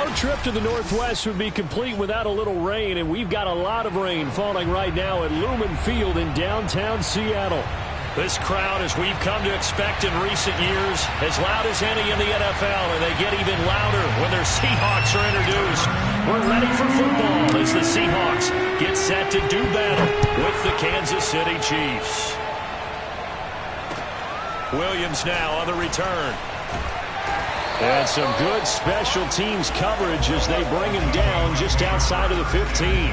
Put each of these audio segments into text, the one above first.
No trip to the Northwest would be complete without a little rain, and we've got a lot of rain falling right now at Lumen Field in downtown Seattle. This crowd, as we've come to expect in recent years, as loud as any in the NFL, and they get even louder when their Seahawks are introduced. We're ready for football as the Seahawks get set to do battle with the Kansas City Chiefs. Williams now on the return. And some good special teams coverage as they bring him down just outside of the 15.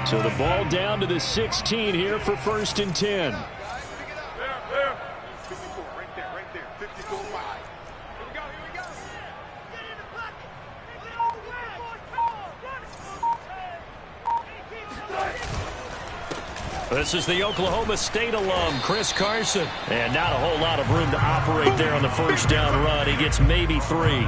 So the ball down to the 16 here for 1st and 10. This is the Oklahoma State alum, Chris Carson. And not a whole lot of room to operate there on the first down run. He gets maybe 3.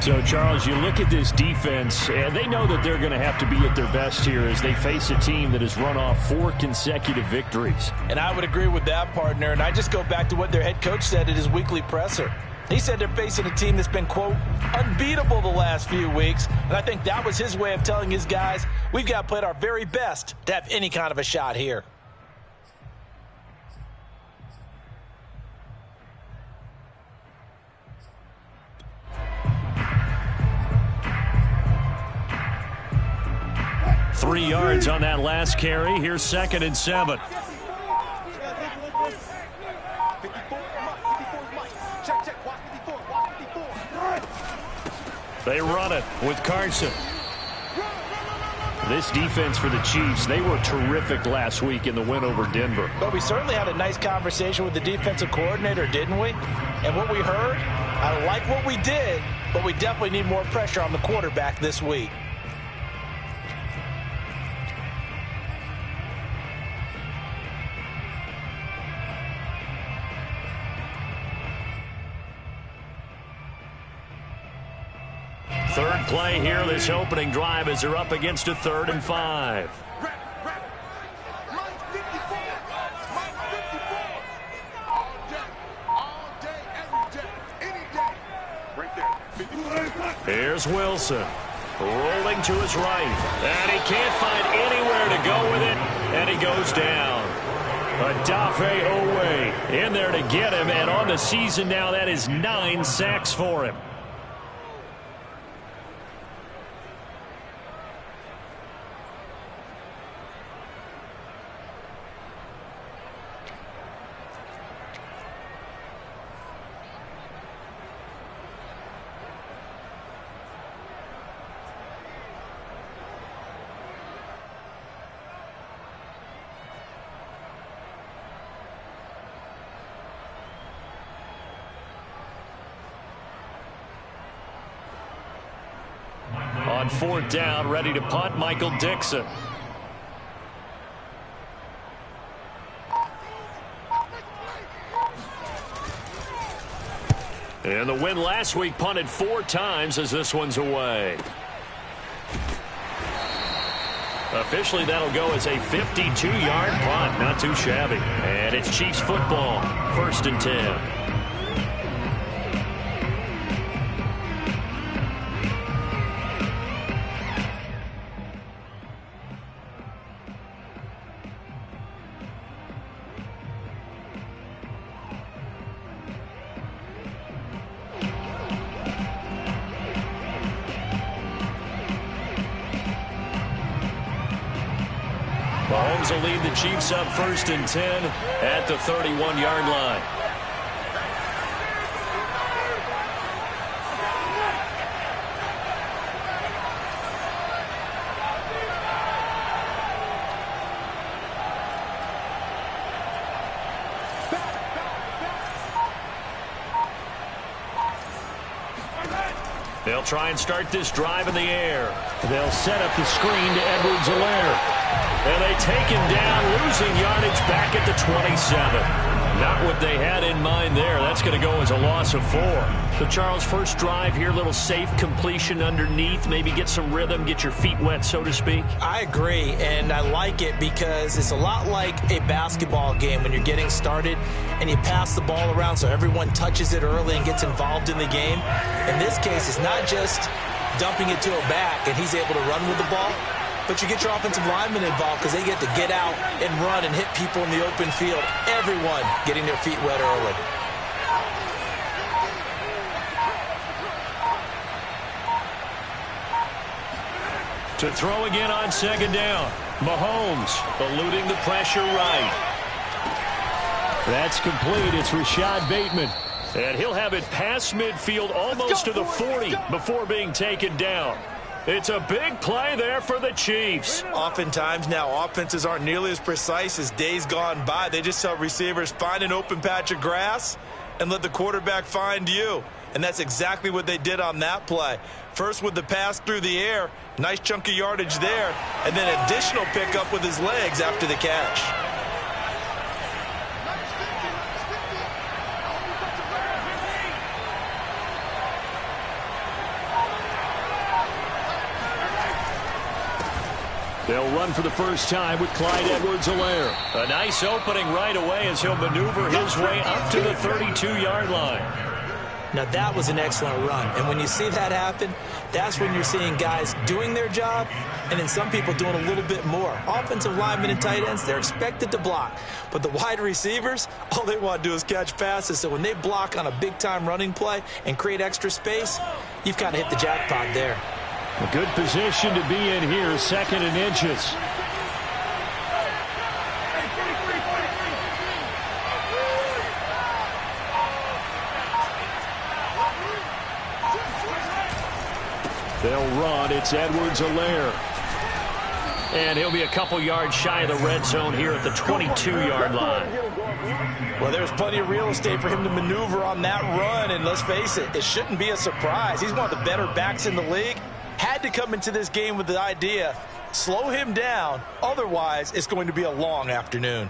So, Charles, you look at this defense, and they know that they're going to have to be at their best here as they face a team that has run off 4 consecutive victories. And I would agree with that, partner. And I just go back to what their head coach said at his weekly presser. He said they're facing a team that's been, quote, unbeatable the last few weeks. And I think that was his way of telling his guys, we've got to play our very best to have any kind of a shot here. Three yards on that last carry. Here's 2nd and 7. They run it with Carson. This defense for the Chiefs, they were terrific last week in the win over Denver. But we certainly had a nice conversation with the defensive coordinator, didn't we? And what we heard, I like what we did, but we definitely need more pressure on the quarterback this week. Third play here, this opening drive, as they're up against a 3rd and 5. Here's Wilson, rolling to his right, and he can't find anywhere to go with it, and he goes down. Odafe Owe in there to get him, and on the season now, that is 9 sacks for him. On 4th down, ready to punt, Michael Dixon. And the win last week punted 4 times as this one's away. Officially, that'll go as a 52-yard punt. Not too shabby. And it's Chiefs football, 1st and 10. Mahomes will lead the Chiefs up 1st and 10 at the 31-yard line. They'll try and start this drive in the air. They'll set up the screen to Edwards-Helaire. And they take him down, losing yardage back at the 27. Not what they had in mind there. That's going to go as a loss of 4. So, Charles, first drive here, little safe completion underneath. Maybe get some rhythm, get your feet wet, so to speak. I agree, and I like it because it's a lot like a basketball game when you're getting started and you pass the ball around so everyone touches it early and gets involved in the game. In this case, it's not just dumping it to a back and he's able to run with the ball, but you get your offensive linemen involved because they get to get out and run and hit people in the open field. Everyone getting their feet wet early. To throw again on second down. Mahomes eluding the pressure right. That's complete. It's Rashad Bateman. And he'll have it past midfield almost to the 40 before being taken down. It's a big play there for the Chiefs. Oftentimes now, offenses aren't nearly as precise as days gone by. They just tell receivers, find an open patch of grass and let the quarterback find you. And that's exactly what they did on that play. First with the pass through the air, nice chunk of yardage there, and then additional pickup with his legs after the catch. They'll run for the first time with Clyde Edwards-Helaire. A nice opening right away as he'll maneuver his way up to the 32-yard line. Now that was an excellent run, and when you see that happen, that's when you're seeing guys doing their job and then some people doing a little bit more. Offensive linemen and tight ends, they're expected to block, but the wide receivers, all they want to do is catch passes. So when they block on a big-time running play and create extra space, you've kind of hit the jackpot there. A good position to be in here, second and inches. They'll run. It's Edwards-Helaire. And he'll be a couple yards shy of the red zone here at the 22-yard line. Well, there's plenty of real estate for him to maneuver on that run, and let's face it, it shouldn't be a surprise. He's one of the better backs in the league. Had to come into this game with the idea, slow him down, otherwise it's going to be a long afternoon.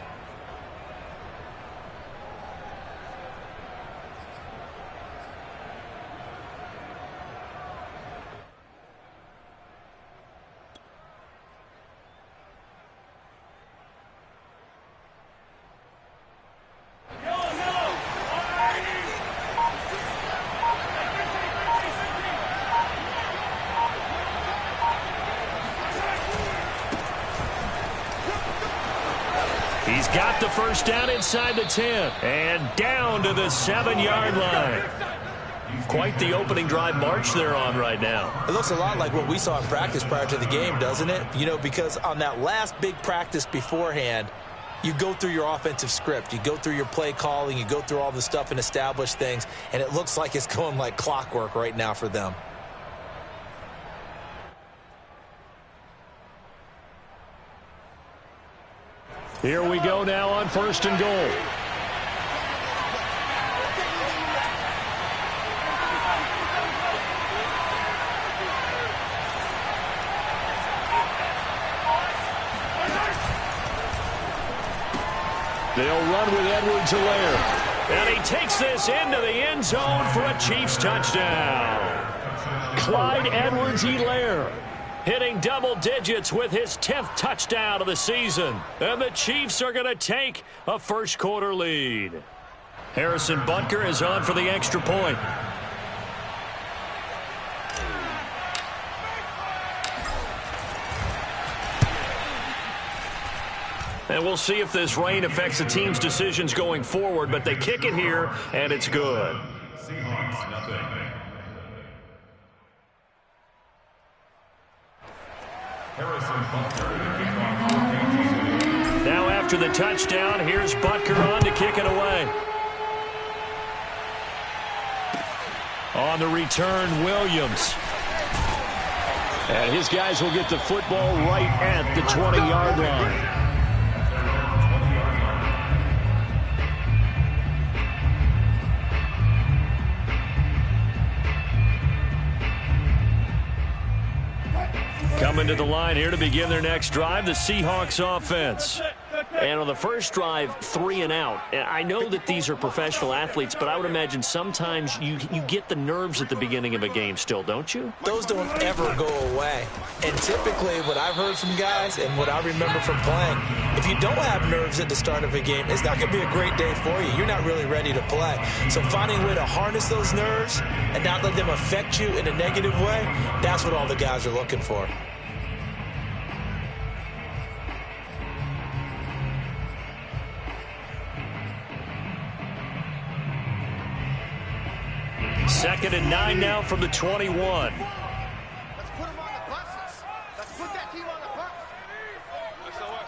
He's got the first down inside the 10 and down to the 7-yard line. Quite the opening drive march they're on right now. It looks a lot like what we saw in practice prior to the game, doesn't it? You know, because on that last big practice beforehand, you go through your offensive script. You go through your play calling. You go through all the stuff and establish things. And it looks like it's going like clockwork right now for them. Here we go now on first and goal. They'll run with Edwards-Helaire. And he takes this into the end zone for a Chiefs touchdown. Clyde Edwards-Helaire hitting double digits with his 10th touchdown of the season. And the Chiefs are going to take a first-quarter lead. Harrison Butker is on for the extra point. And we'll see if this rain affects the team's decisions going forward, but they kick it here, and it's good. Seahawks, nothing. Now after the touchdown, here's Butker on to kick it away. On the return, Williams. And his guys will get the football right at the 20-yard line. Coming to the line here to begin their next drive, the Seahawks offense. And on the first drive, 3 and out. I know that these are professional athletes, but I would imagine sometimes you get the nerves at the beginning of a game still, don't you? Those don't ever go away. And typically what I've heard from guys and what I remember from playing, if you don't have nerves at the start of a game, it's not going to be a great day for you. You're not really ready to play. So finding a way to harness those nerves and not let them affect you in a negative way, that's what all the guys are looking for. Second and 9 now from the 21. Let's put them on the buses. Let's put that team on the bus. SOS.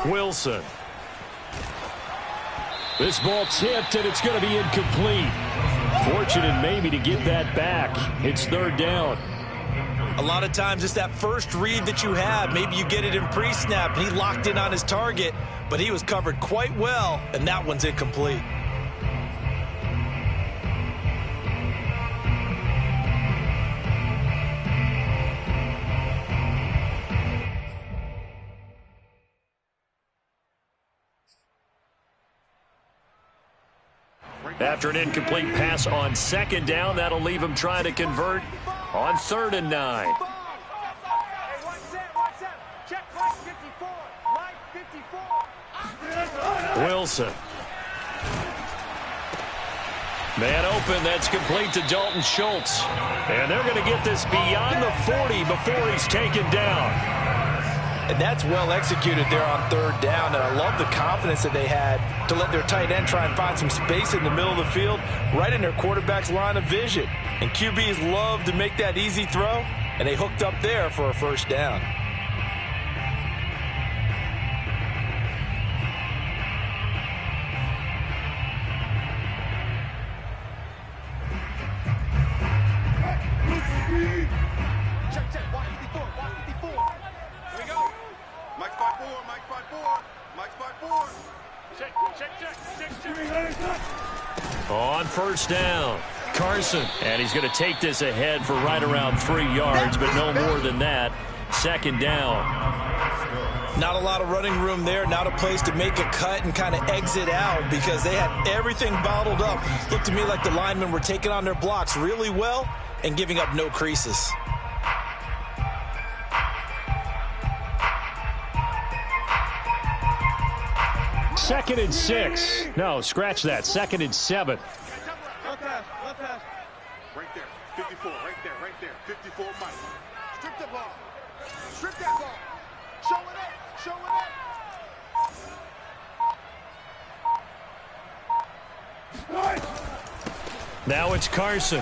Wilson. This ball tipped, and it's going to be incomplete. Fortunate maybe to get that back. It's third down. A lot of times it's that first read that you have. Maybe you get it in pre-snap, and he locked in on his target, but he was covered quite well, and that one's incomplete. After an incomplete pass on second down, that'll leave him trying to convert on 3rd and 9. Wilson. Man open, that's complete to Dalton Schultz. And they're going to get this beyond the 40 before he's taken down. And that's well executed there on 3rd down, and I love the confidence that they had to let their tight end try and find some space in the middle of the field, right in their quarterback's line of vision. And QBs love to make that easy throw, and they hooked up there for a first down. On first down, Carson. And he's going to take this ahead for right around 3 yards, but no more than that. 2nd down. Not a lot of running room there, not a place to make a cut and kind of exit out because they had everything bottled up. Looked to me like the linemen were taking on their blocks really well and giving up no creases. Second and 6. No, scratch that. 2nd and 7. Left pass. Right there. 54. Right there. 54 Mike. Strip the ball. Strip that ball. Show it up. Now it's Carson.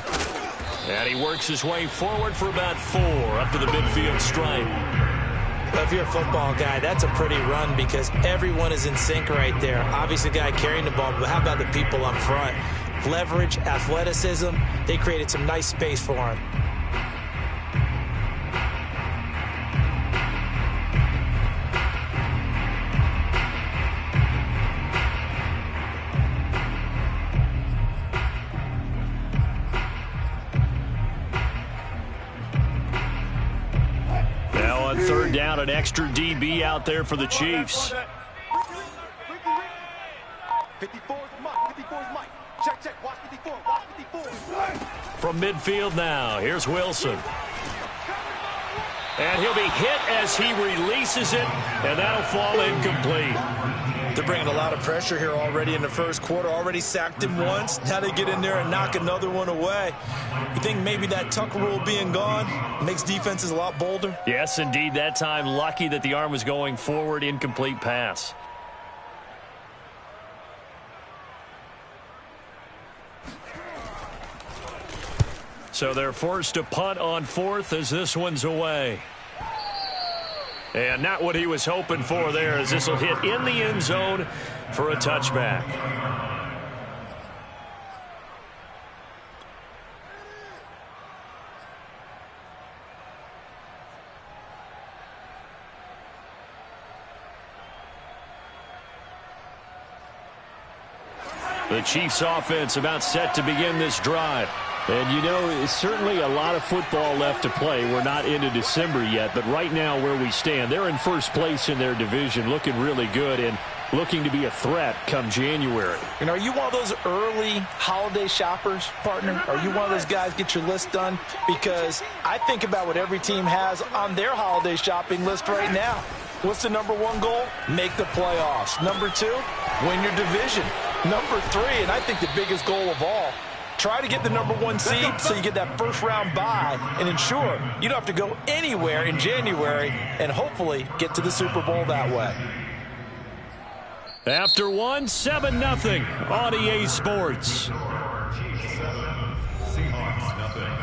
And he works his way forward for about 4 up to the midfield stripe. Well, if you're a football guy, that's a pretty run because everyone is in sync right there. Obviously, the guy carrying the ball, but how about the people up front? Leverage, athleticism, they created some nice space for him. Now on 3rd down, an extra DB out there for the Chiefs. 54 is Mike. Check. Watch 54. From midfield now, here's Wilson. And he'll be hit as he releases it, and that'll fall incomplete. They're bringing a lot of pressure here already in the first quarter. Already sacked him once. Now they get in there and knock another one away. You think maybe that Tucker rule being gone makes defenses a lot bolder? Yes, indeed. That time, lucky that the arm was going forward. Incomplete pass. So they're forced to punt on 4th as this one's away. And not what he was hoping for there, as this will hit in the end zone for a touchback. The Chiefs offense about set to begin this drive. And, you know, it's certainly a lot of football left to play. We're not into December yet, but right now where we stand, they're in first place in their division, looking really good and looking to be a threat come January. And are you one of those early holiday shoppers, partner? Are you one of those guys get your list done? Because I think about what every team has on their holiday shopping list right now. What's the number one goal? Make the playoffs. Number 2, win your division. Number 3, and I think the biggest goal of all, try to get the number 1 seed so you get that first round bye and ensure you don't have to go anywhere in January and hopefully get to the Super Bowl that way. After one, 7-0 on EA Sports. Seahawks, nothing.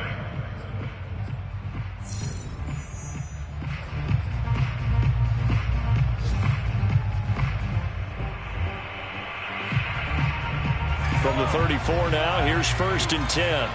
From the 34 now, here's 1st and 10.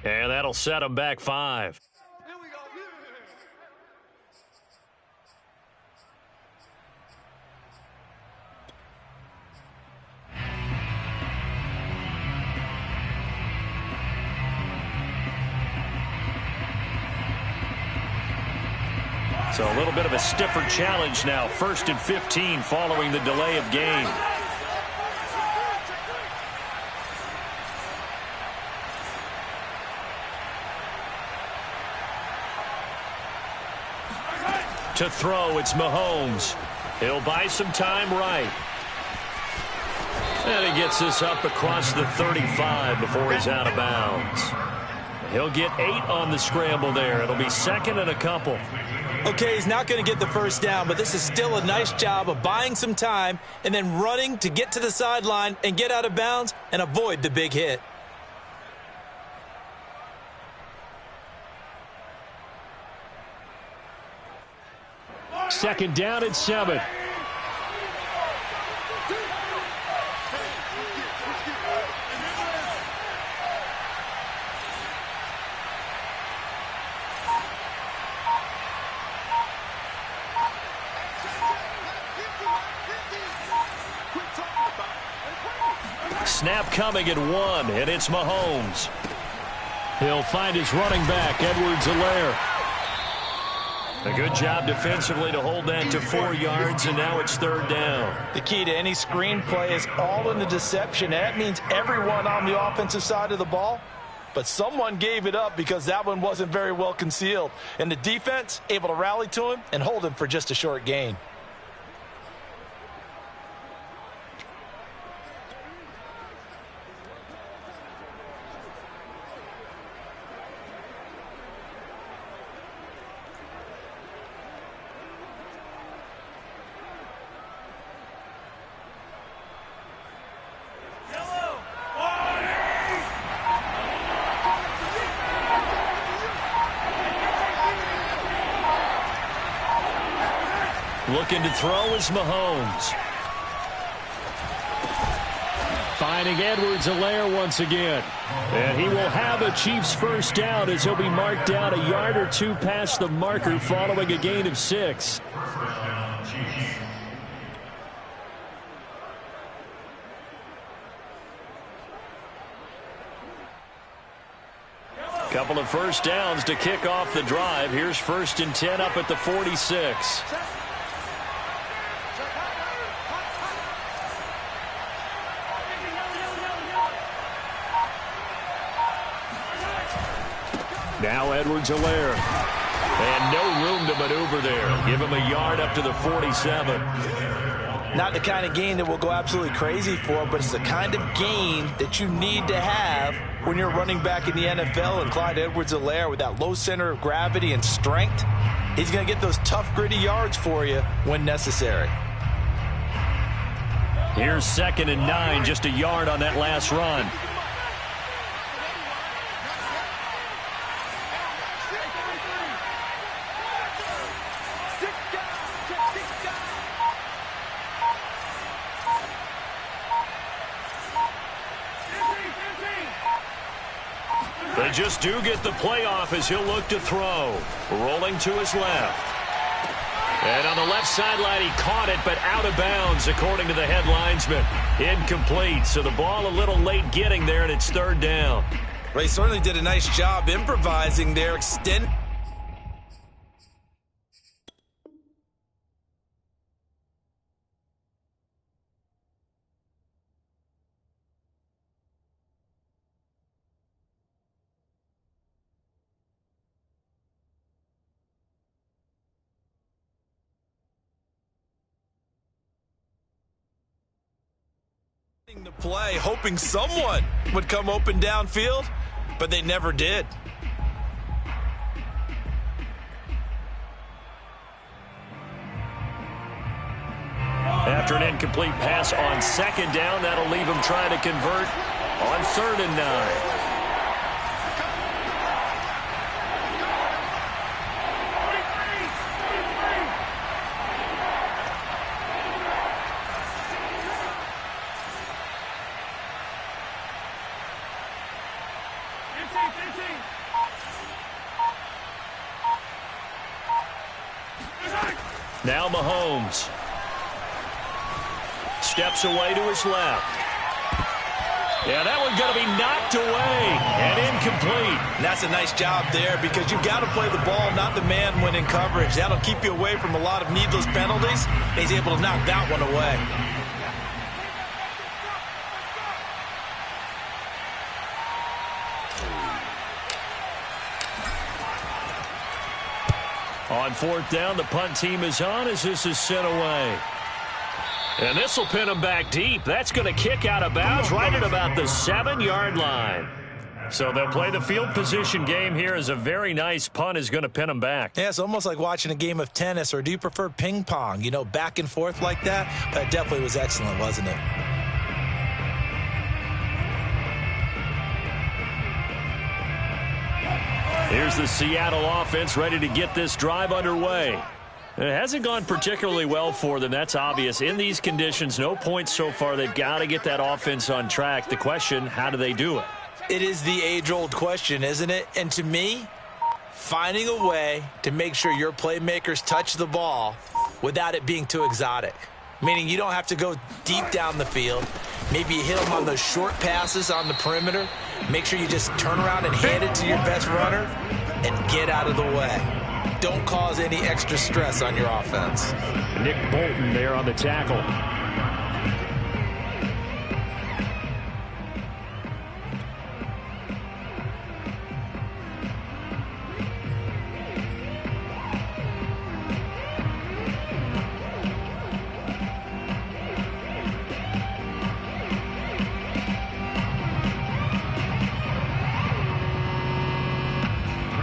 And that'll set them back 5. Here we go. So a little bit of a stiffer challenge now. 1st and 15 following the delay of game. To throw, it's Mahomes. He'll buy some time right. And he gets this up across the 35 before he's out of bounds. He'll get 8 on the scramble there. It'll be 2nd and a couple. Okay, he's not going to get the first down, but this is still a nice job of buying some time and then running to get to the sideline and get out of bounds and avoid the big hit. Second down at 7. Snap coming at 1, and it's Mahomes. He'll find his running back, Edwards-Helaire. A good job defensively to hold that to 4 yards, and now it's 3rd down. The key to any screen play is all in the deception. And that means everyone on the offensive side of the ball, but someone gave it up because that one wasn't very well concealed. And the defense able to rally to him and hold him for just a short gain. Looking to throw is Mahomes. Finding Edwards-Helaire once again. And he will have a Chiefs first down as he'll be marked down a yard or 2 past the marker following a gain of 6. Couple of first downs to kick off the drive. Here's 1st and 10 up at the 46. Now Edwards-Helaire. And no room to maneuver there. Give him a yard up to the 47. Not the kind of gain that will go absolutely crazy for, but it's the kind of gain that you need to have when you're running back in the NFL, and Clyde Edwards-Helaire with that low center of gravity and strength, he's going to get those tough, gritty yards for you when necessary. Here's 2nd and 9, just a yard on that last run. They just do get the playoff as he'll look to throw. Rolling to his left. And on the left sideline, he caught it, but out of bounds, according to the head linesman. Incomplete, so the ball a little late getting there, and it's 3rd down. Ray certainly did a nice job improvising there, extend. The play, hoping someone would come open downfield, but they never did. After an incomplete pass on 2nd down, that'll leave him trying to convert on 3rd and 9. Now Mahomes steps away to his left. Yeah, that one's going to be knocked away and incomplete. And that's a nice job there because you've got to play the ball, not the man when in coverage. That'll keep you away from a lot of needless penalties. He's able to knock that one away. On 4th down, the punt team is on as this is sent away. And this will pin him back deep. That's going to kick out of bounds right at about the 7-yard line. So they'll play the field position game here as a very nice punt is going to pin them back. Yeah, it's almost like watching a game of tennis, or do you prefer ping pong? You know, back and forth like that? That definitely was excellent, wasn't it? Here's the Seattle offense ready to get this drive underway. It hasn't gone particularly well for them. That's obvious. In these conditions, no points so far. They've got to get that offense on track. The question, how do they do it? It is the age-old question, isn't it? And to me, finding a way to make sure your playmakers touch the ball without it being too exotic. Meaning you don't have to go deep down the field. Maybe you hit them on those short passes on the perimeter. Make sure you just turn around and hand it to your best runner and get out of the way. Don't cause any extra stress on your offense. Nick Bolton there on the tackle.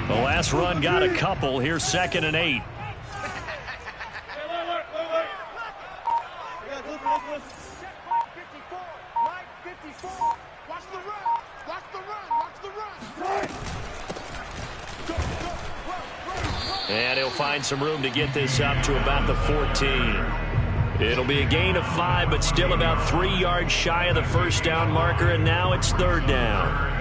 The last run got a couple. Here's 2nd and 8. And he'll find some room to get this up to about the 14. It'll be a gain of 5, but still about 3 yards shy of the first down marker, and now it's 3rd down.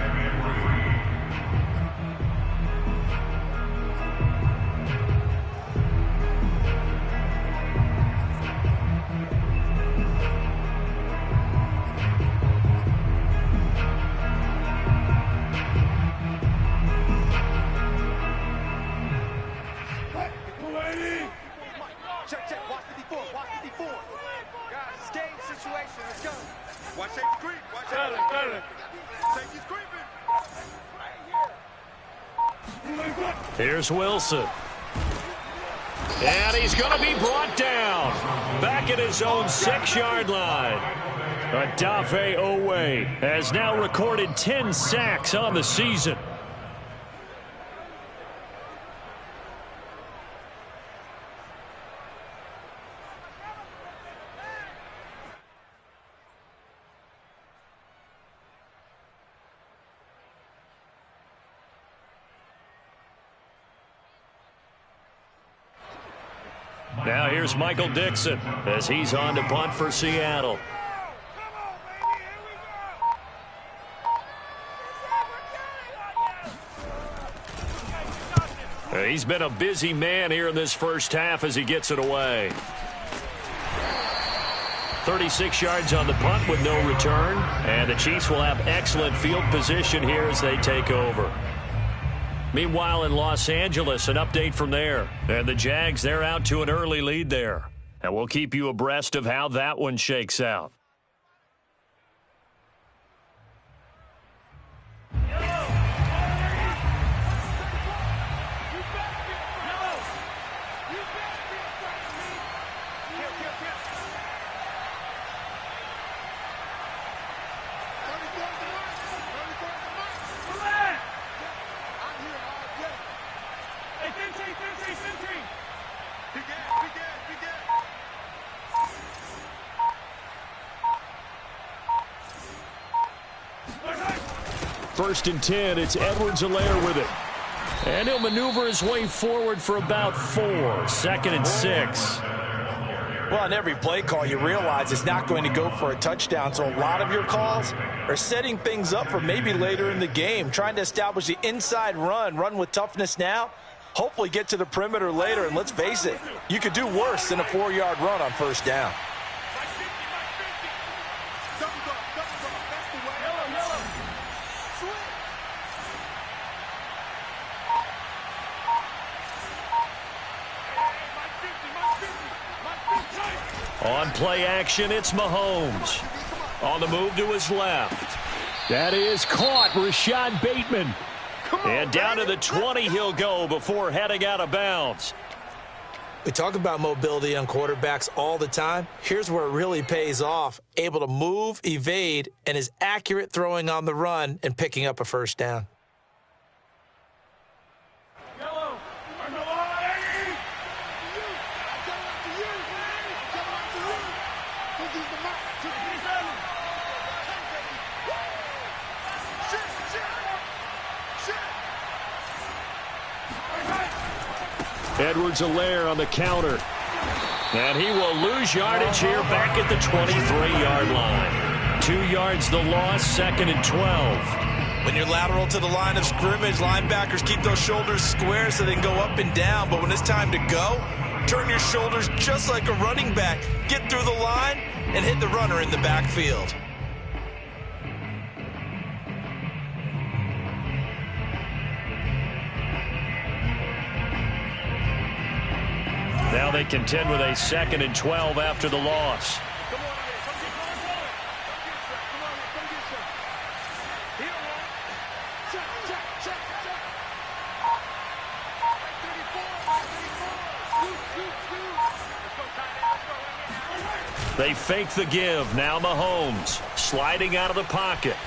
Here's Wilson. And he's going to be brought down. Back at his own 6-yard line. Odafe Owe has now recorded 10 sacks on the season. Now here's Michael Dixon as he's on to punt for Seattle. He's been a busy man here in this first half as he gets it away. 36 yards on the punt with no return. And the Chiefs will have excellent field position here as they take over. Meanwhile, in Los Angeles, an update from there. And the Jags, they're out to an early lead there. And we'll keep you abreast of how that one shakes out. First and 10, it's Edwards-Helaire with it. And he'll maneuver his way forward for about 4. Second and 6. Well, on every play call, you realize it's not going to go for a touchdown. So a lot of your calls are setting things up for maybe later in the game, trying to establish the inside run with toughness now, hopefully get to the perimeter later. And let's face it, you could do worse than a 4-yard run on first down. On play action, it's Mahomes. On the move to his left. That is caught, Rashad Bateman. And down to the 20 he'll go before heading out of bounds. We talk about mobility on quarterbacks all the time. Here's where it really pays off. Able to move, evade, and is accurate throwing on the run and picking up a first down. Edwards-Helaire on the counter. And he will lose yardage here back at the 23-yard line. 2 yards the loss, second and 12. When you're lateral to the line of scrimmage, linebackers keep those shoulders square so they can go up and down. But when it's time to go, turn your shoulders just like a running back. Get through the line and hit the runner in the backfield. Now they contend with a second and 12 after the loss. They fake the give. Now Mahomes sliding out of the pocket.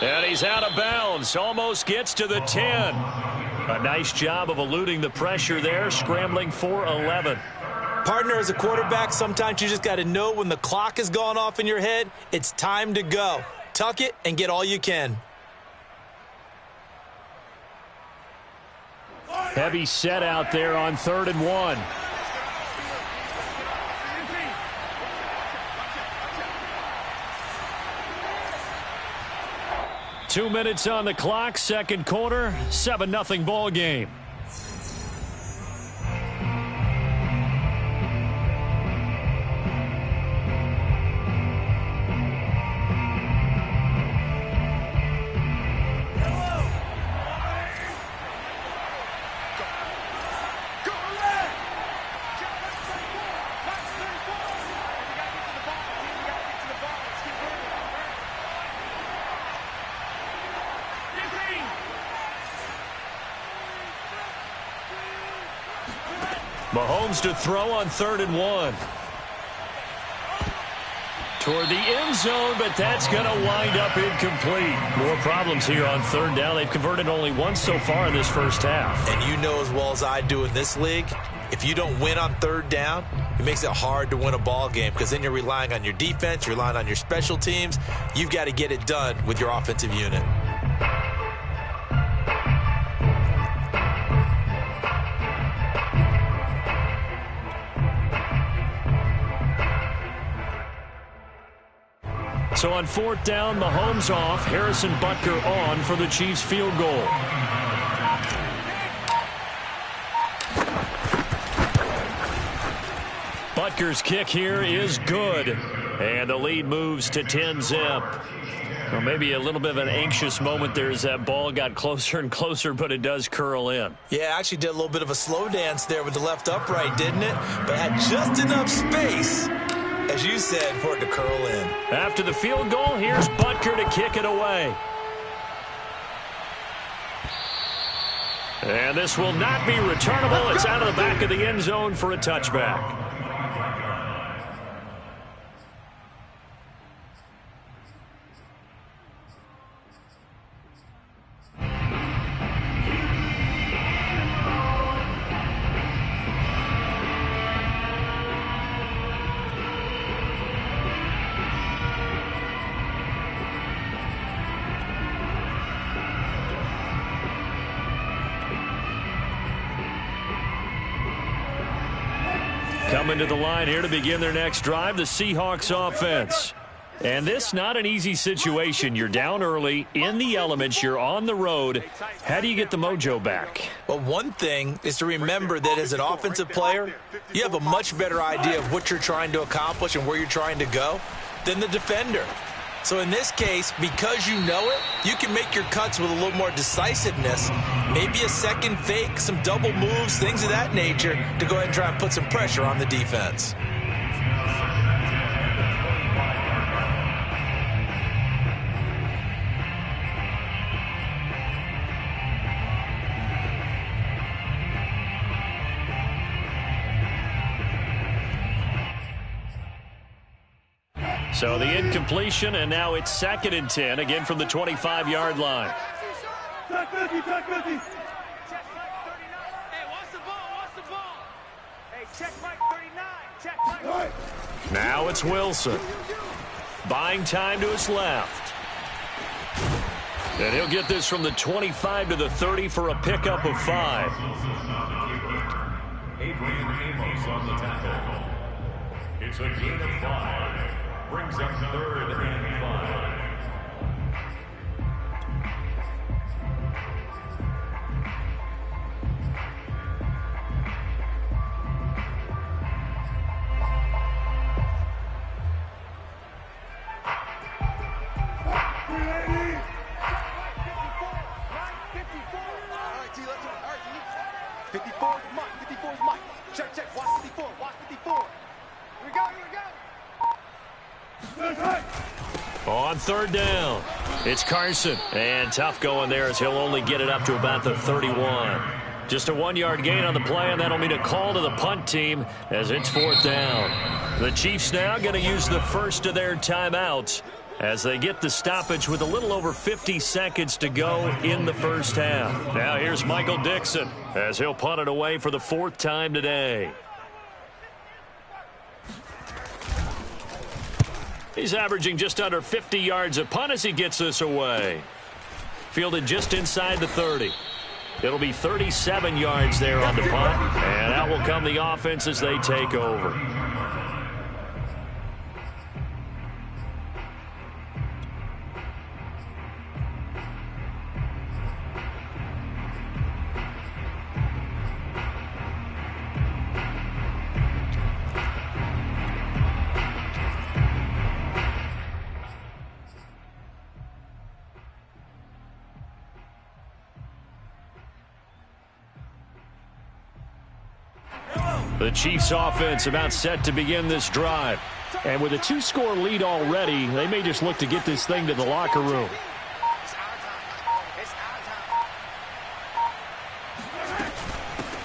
And he's out of bounds. Almost gets to the 10. A nice job of eluding the pressure there, scrambling for 11. Partner, as a quarterback, sometimes you just got to know when the clock has gone off in your head, it's time to go. Tuck it and get all you can. Heavy set out there on 3rd and 1. Two minutes on the clock, second quarter, 7-0 ball game. Mahomes to throw on 3rd and 1. toward the end zone, but that's going to wind up incomplete. More problems here on third down. They've converted only once so far in this first half. And you know as well as I do in this league, if you don't win on third down, it makes it hard to win a ball game because then you're relying on your defense, you're relying on your special teams. You've got to get it done with your offensive unit. So on fourth down, Mahomes off, Harrison Butker on for the Chiefs field goal. Butker's kick here is good, and the lead moves to 10-zip. Well, maybe a little bit of an anxious moment there as that ball got closer and closer, but it does curl in. Yeah, actually did a little bit of a slow dance there with the left upright, didn't it? But had just enough space, as you said, for it to curl in. After the field goal, here's Butker to kick it away. And this will not be returnable. It's out of the back of the end zone for a touchback. Coming to the line here to begin their next drive, the Seahawks offense. And this not an easy situation. You're down early, in the elements, you're on the road. How do you get the mojo back? Well, one thing is to remember that as an offensive player, you have a much better idea of what you're trying to accomplish and where you're trying to go than the defender. So in this case, because you know it, you can make your cuts with a little more decisiveness, maybe a second fake, some double moves, things of that nature, to go ahead and try and put some pressure on the defense. So the incompletion, and now it's 2nd and 10, again from the 25-yard line. Check 50, check 50. Check Hey, watch the ball, watch the ball. Hey, check right 39, check right. Now it's Wilson. Buying time to his left. And he'll get this from the 25 to the 30 for a pickup of 5. Adrian Amos on the tackle. It's a gain of 5. Brings up 3rd and 5. On 3rd down, it's Carson. And tough going there as he'll only get it up to about the 31. Just a 1-yard gain on the play, and that'll mean a call to the punt team as it's 4th down. The Chiefs now going to use the first of their timeouts as they get the stoppage with a little over 50 seconds to go in the first half. Now here's Michael Dixon as he'll punt it away for the 4th time today. He's averaging just under 50 yards a punt as he gets this away. Fielded just inside the 30. It'll be 37 yards there on the punt, and out will come the offense as they take over. The Chiefs offense about set to begin this drive. And with a 2-score lead already, they may just look to get this thing to the locker room.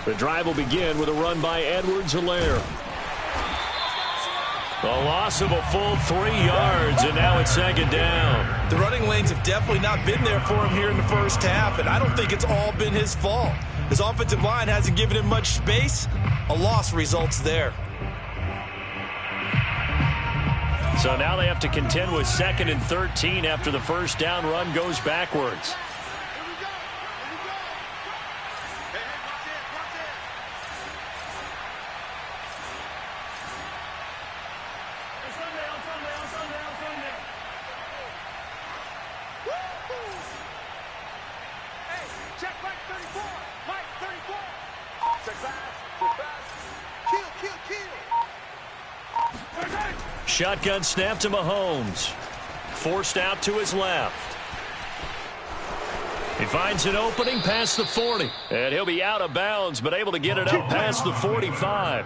The drive will begin with a run by Edwards-Helaire. A loss of a full 3 yards, and now it's second down. The running lanes have definitely not been there for him here in the first half, and I don't think it's all been his fault. His offensive line hasn't given him much space. A loss results there. So now they have to contend with 2nd and 13 after the first down run goes backwards. Shotgun snap to Mahomes. Forced out to his left. He finds an opening past the 40. And he'll be out of bounds, but able to get it up past the 45.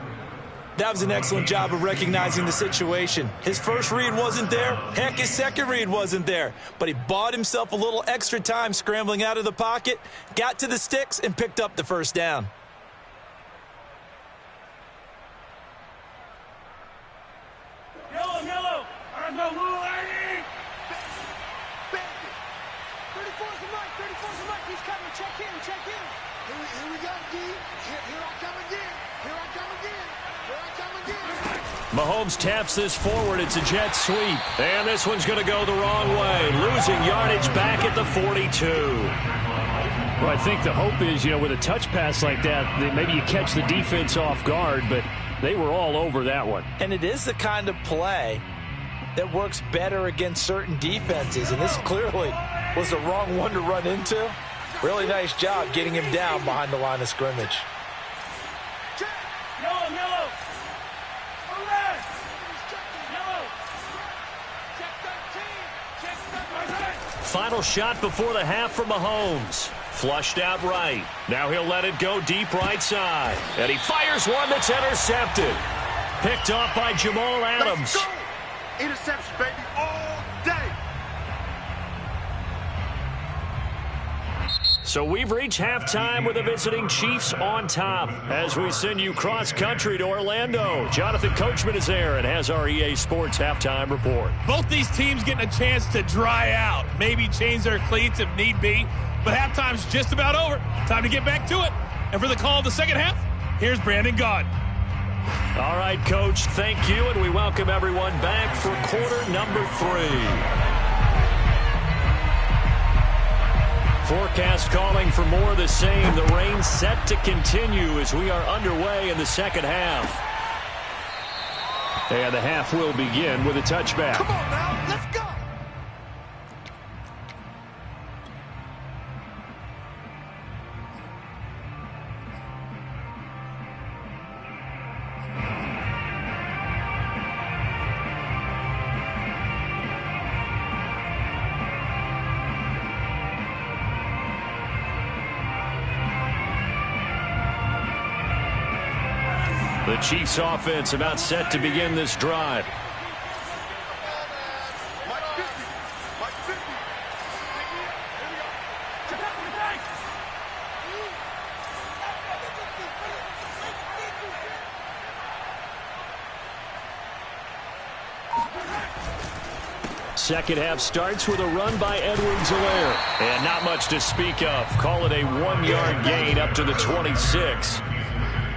That was an excellent job of recognizing the situation. His first read wasn't there. Heck, his second read wasn't there. But he bought himself a little extra time scrambling out of the pocket, got to the sticks, and picked up the first down. Mahomes taps this forward. It's a jet sweep. And this one's going to go the wrong way. Losing yardage back at the 42. Well, I think the hope is, with a touch pass like that maybe you catch the defense off guard, but they were all over that one. And it is the kind of play that works better against certain defenses. And this clearly was the wrong one to run into. Really nice job getting him down behind the line of scrimmage. Final shot before the half for Mahomes. Flushed out right. Now he'll let it go deep right side. And he fires one that's intercepted. Picked off by Jamal Adams. Let's go. Interception, baby, all day. So we've reached halftime with the visiting Chiefs on top. As we send you cross-country to Orlando, Jonathan Coachman is there and has our EA Sports halftime report. Both these teams getting a chance to dry out, maybe change their cleats if need be, but halftime's just about over. Time to get back to it. And for the call of the second half, here's Brandon Gaudin. All right, Coach, thank you, and we welcome everyone back for quarter number 3. Forecast calling for more of the same. The rain set to continue as we are underway in the second half. And the half will begin with a touchback. Come on now, let's go. The Chiefs offense about set to begin this drive. Second half starts with a run by Edwards-Helaire. And not much to speak of. Call it a 1-yard gain up to the 26.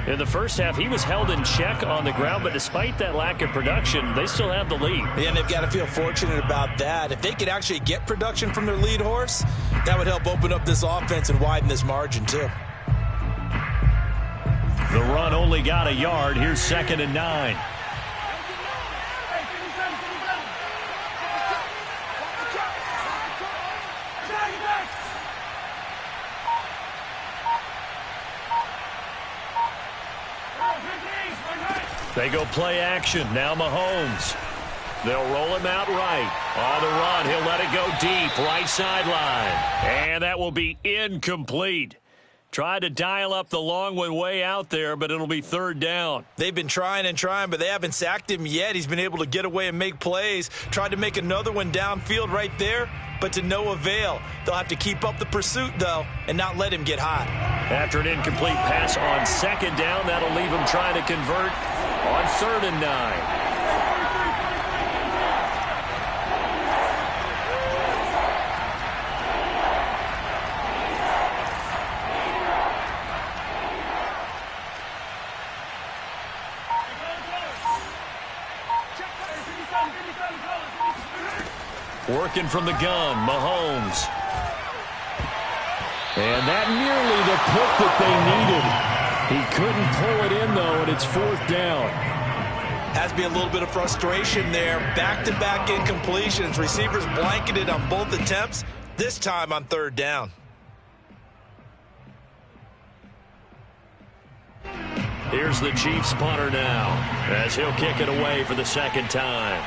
In the first half, he was held in check on the ground, but despite that lack of production, they still have the lead. And they've got to feel fortunate about that. If they could actually get production from their lead horse, that would help open up this offense and widen this margin, too. The run only got a yard. Here's 2nd and 9. They go play action. Now Mahomes. They'll roll him out right. On the run, he'll let it go deep. Right sideline. And that will be incomplete. Tried to dial up the long one way out there, but it'll be 3rd down. They've been trying and trying, but they haven't sacked him yet. He's been able to get away and make plays. Tried to make another one downfield right there, but to no avail. They'll have to keep up the pursuit, though, and not let him get hot. After an incomplete pass on 2nd down, that'll leave him trying to convert on 3rd and 9. Working from the gun, Mahomes. And that nearly the pick that they needed. He couldn't pull it in, though, and it's 4th down. Has to be a little bit of frustration there. Back-to-back incompletions. Receivers blanketed on both attempts, this time on 3rd down. Here's the Chiefs punter now, as he'll kick it away for the 2nd time.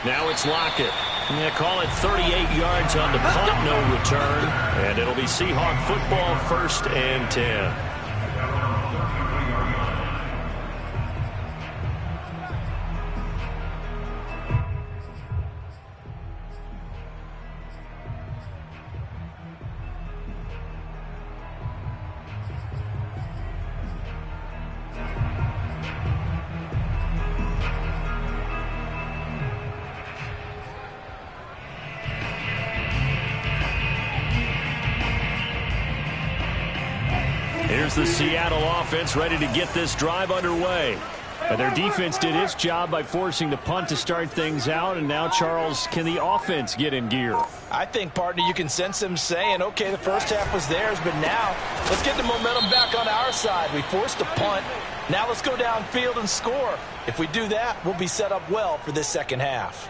Now it's Lockett. Yeah, call it 38 yards on the punt, no return. And it'll be Seahawk football, 1st and 10. Here's the Seattle offense ready to get this drive underway. And their defense did its job by forcing the punt to start things out. And now, Charles, can the offense get in gear? I think, partner, you can sense them saying, okay, the first half was theirs, but now let's get the momentum back on our side. We forced a punt. Now let's go downfield and score. If we do that, we'll be set up well for this 2nd half.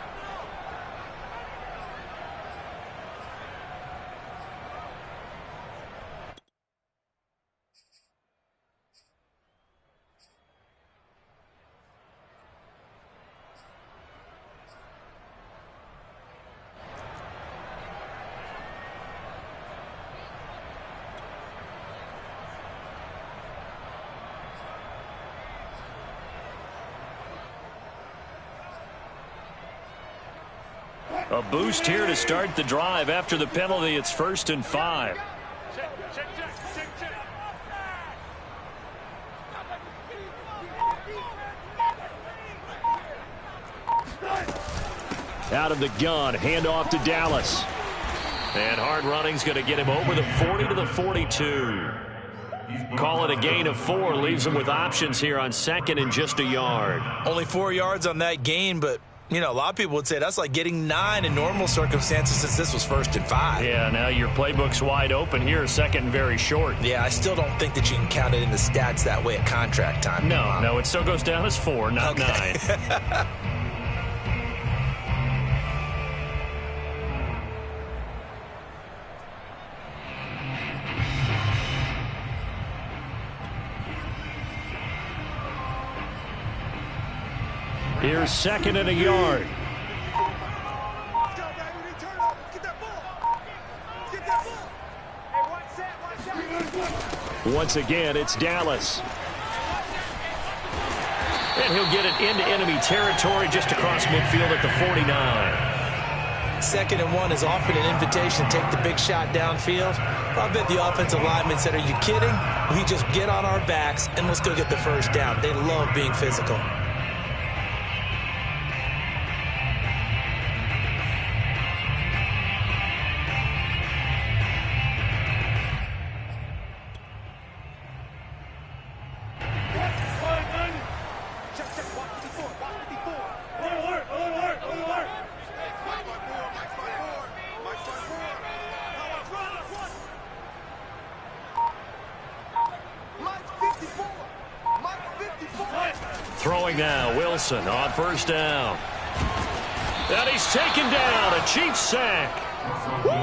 A boost here to start the drive. After the penalty, it's 1st and 5. Out of the gun, handoff to Dallas. And hard running's going to get him over the 40 to the 42. Call it a gain of 4, leaves him with options here on 2nd and just a yard. Only 4 yards on that gain, but you know, a lot of people would say that's like getting 9 in normal circumstances since this was 1st and 5. Yeah, now your playbook's wide open here, 2nd and very short. Yeah, I still don't think that you can count it in the stats that way at contract time. No, it still goes down as 4, not 9. Here's 2nd and a yard. Once again, it's Dallas. And he'll get it into enemy territory just across midfield at the 49. 2nd and 1 is often an invitation to take the big shot downfield. I bet the offensive lineman said, are you kidding? We just get on our backs and let's go get the 1st down. They love being physical. Throwing now, Wilson on 1st down. And he's taken down, a Chiefs sack.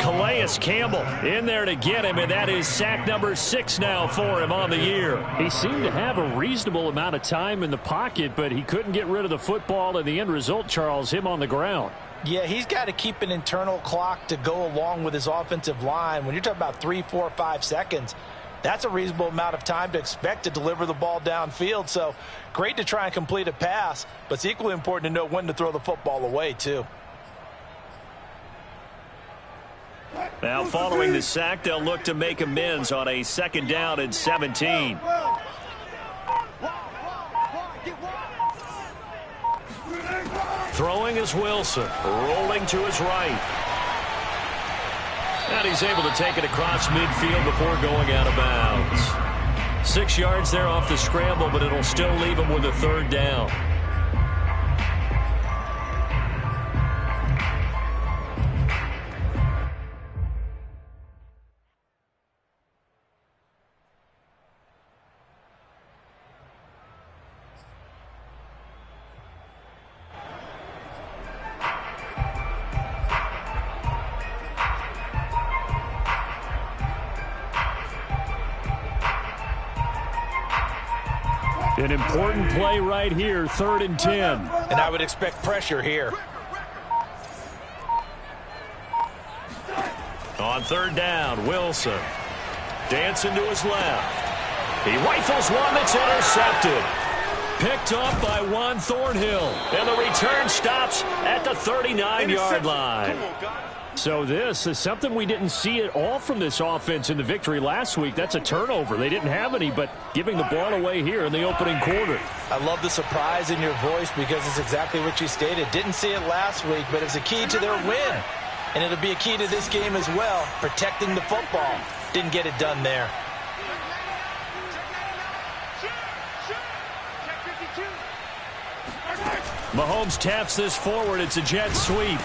Calais Campbell in there to get him, and that is sack number 6 now for him on the year. He seemed to have a reasonable amount of time in the pocket, but he couldn't get rid of the football, and the end result, Charles, him on the ground. Yeah, he's got to keep an internal clock to go along with his offensive line. When you're talking about 3, 4, 5 seconds, that's a reasonable amount of time to expect to deliver the ball downfield. So great to try and complete a pass, but it's equally important to know when to throw the football away, too. Now following the sack, they'll look to make amends on a 2nd down and 17. Throwing is Wilson, rolling to his right. And he's able to take it across midfield before going out of bounds. 6 yards there off the scramble, but it'll still leave him with a third down. An important play right here, 3rd and 10. And I would expect pressure here. On 3rd down, Wilson dancing to his left. He rifles one that's intercepted. Picked up by Juan Thornhill. And the return stops at the 39-yard line. So this is something we didn't see at all from this offense in the victory last week. That's a turnover. They didn't have any, but giving the ball away here in the opening quarter. I love the surprise in your voice because it's exactly what you stated. Didn't see it last week, but it's a key to their win. And it'll be a key to this game as well, protecting the football. Didn't get it done there. Mahomes taps this forward. It's a jet sweep.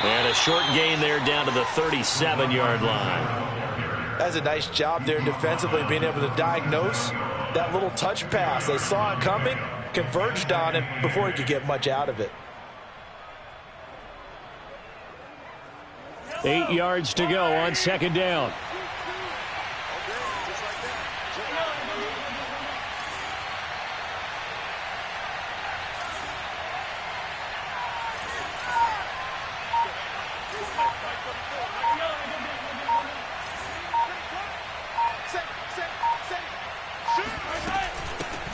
And a short gain there down to the 37-yard line. That's a nice job there defensively, being able to diagnose that little touch pass. They saw it coming, converged on it before he could get much out of it. 8 yards to go on 2nd down.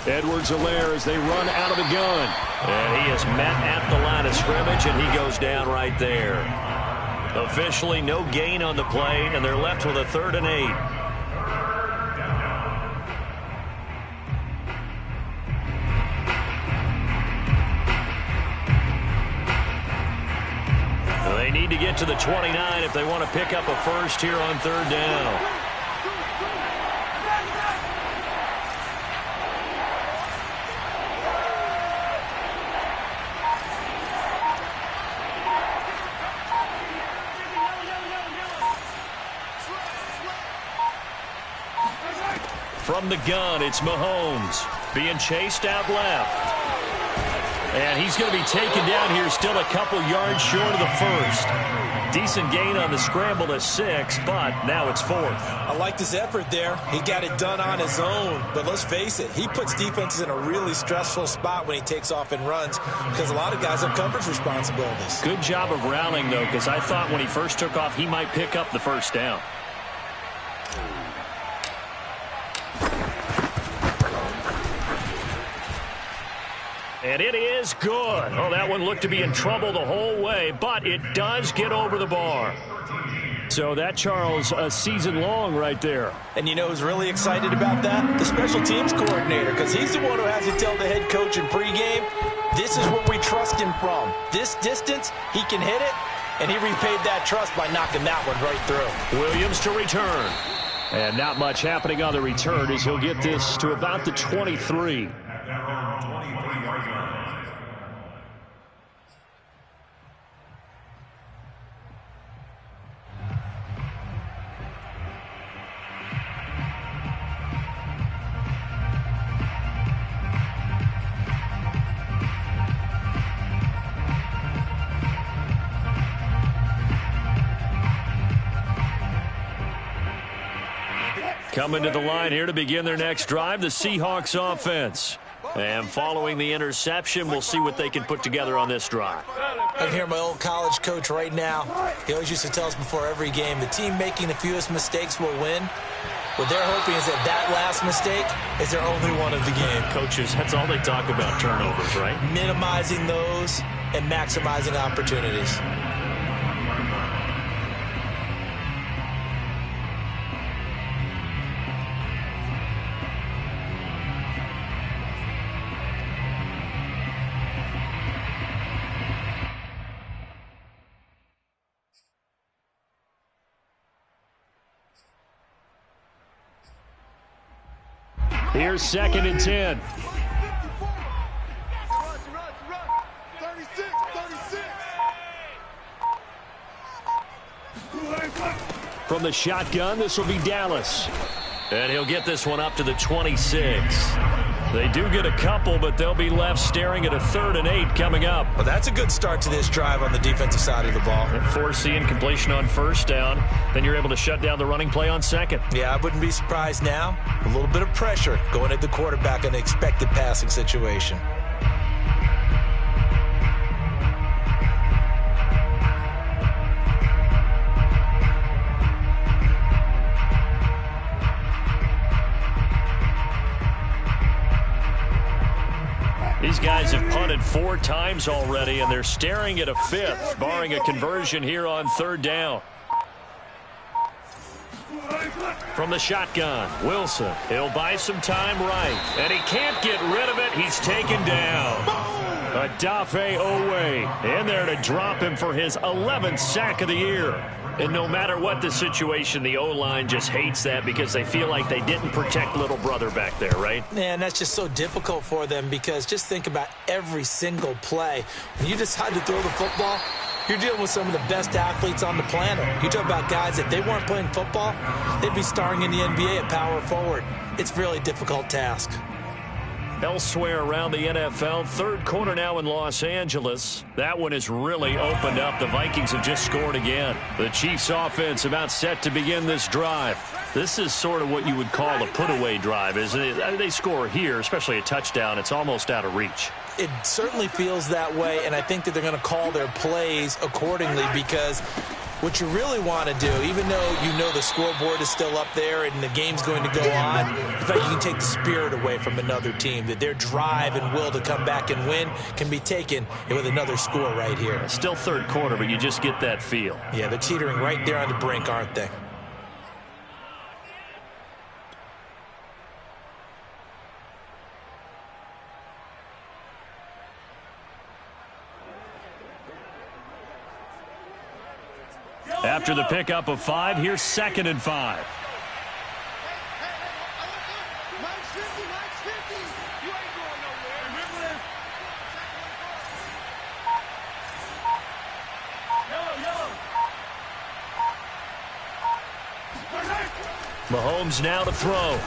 Edwards-Helaire as they run out of the gun. And he is met at the line of scrimmage, and he goes down right there. Officially no gain on the play, and they're left with a 3rd and 8. They need to get to the 29 if they want to pick up a first here on 3rd down. From the gun, it's Mahomes being chased out left. And he's going to be taken down here, still a couple yards short of the first. Decent gain on the scramble to 6, but now it's 4th. I like his effort there. He got it done on his own. But let's face it, he puts defenses in a really stressful spot when he takes off and runs because a lot of guys have coverage responsibilities. Good job of rallying, though, because I thought when he first took off, he might pick up the first down. And it is good. Oh, that one looked to be in trouble the whole way, but it does get over the bar. So that, Charles, a season long right there. And you know who's really excited about that? The special teams coordinator, because he's the one who has to tell the head coach in pregame, this is what we trust him from. This distance, he can hit it, and he repaid that trust by knocking that one right through. Williams to return. And not much happening on the return as he'll get this to about the 23. Coming to the line here to begin their next drive, the Seahawks offense. And following the interception, we'll see what they can put together on this drive. I can hear my old college coach right now. He always used to tell us before every game, the team making the fewest mistakes will win. What they're hoping is that that last mistake is their only one of the game. Coaches, that's all they talk about, turnovers, right? Minimizing those and maximizing opportunities. Here's 2nd and 10. From the shotgun, this will be Dallas. And he'll get this one up to the 26. They do get a couple, but they'll be left staring at a 3rd and 8 coming up. Well, that's a good start to this drive on the defensive side of the ball. Forcing completion on 1st down. Then you're able to shut down the running play on 2nd. Yeah, I wouldn't be surprised now. A little bit of pressure going at the quarterback in an expected passing situation. These guys have punted 4 times already, and they're staring at a 5th, barring a conversion here on 3rd down. From the shotgun, Wilson. He'll buy some time right, and he can't get rid of it. He's taken down. Odafe Owe in there to drop him for his 11th sack of the year. And no matter what the situation, the O-line just hates that because they feel like they didn't protect little brother back there, right? Man, that's just so difficult for them because just think about every single play. When you decide to throw the football, you're dealing with some of the best athletes on the planet. You talk about guys, if they weren't playing football, they'd be starring in the NBA at power forward. It's a really difficult task. Elsewhere around the NFL, 3rd quarter now in Los Angeles. That one has really opened up. The Vikings have just scored again. The Chiefs offense about set to begin this drive. This is sort of what you would call a put-away drive, isn't it? I mean, they score here, especially a touchdown. It's almost out of reach. It certainly feels that way, and I think that they're going to call their plays accordingly because what you really want to do, even though you know the scoreboard is still up there and the game's going to go on, the fact you can take the spirit away from another team, that their drive and will to come back and win can be taken with another score right here. Still 3rd quarter, but you just get that feel. Yeah, they're teetering right there on the brink, aren't they? After the pickup of 5, here's 2nd and 5. Mahomes now to throw.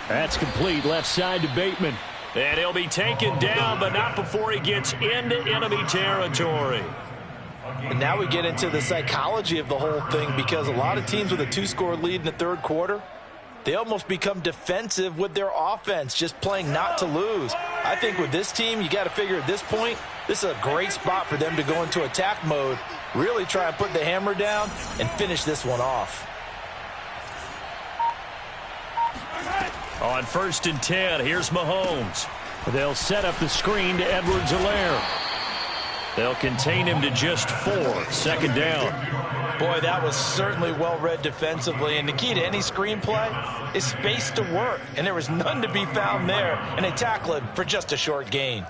That's complete, left side to Bateman. And he'll be taken down, but not before he gets into enemy territory. And now we get into the psychology of the whole thing because a lot of teams with a 2-score lead in the 3rd quarter, they almost become defensive with their offense, just playing not to lose. I think with this team, you got to figure at this point, this is a great spot for them to go into attack mode, really try and put the hammer down and finish this one off. On 1st and 10, here's Mahomes. They'll set up the screen to Edwards-Helaire. They'll contain him to just 4. 2nd down. Boy, that was certainly well read defensively. And the key to any screenplay is space to work. And there was none to be found there. And they tackle him for just a short gain.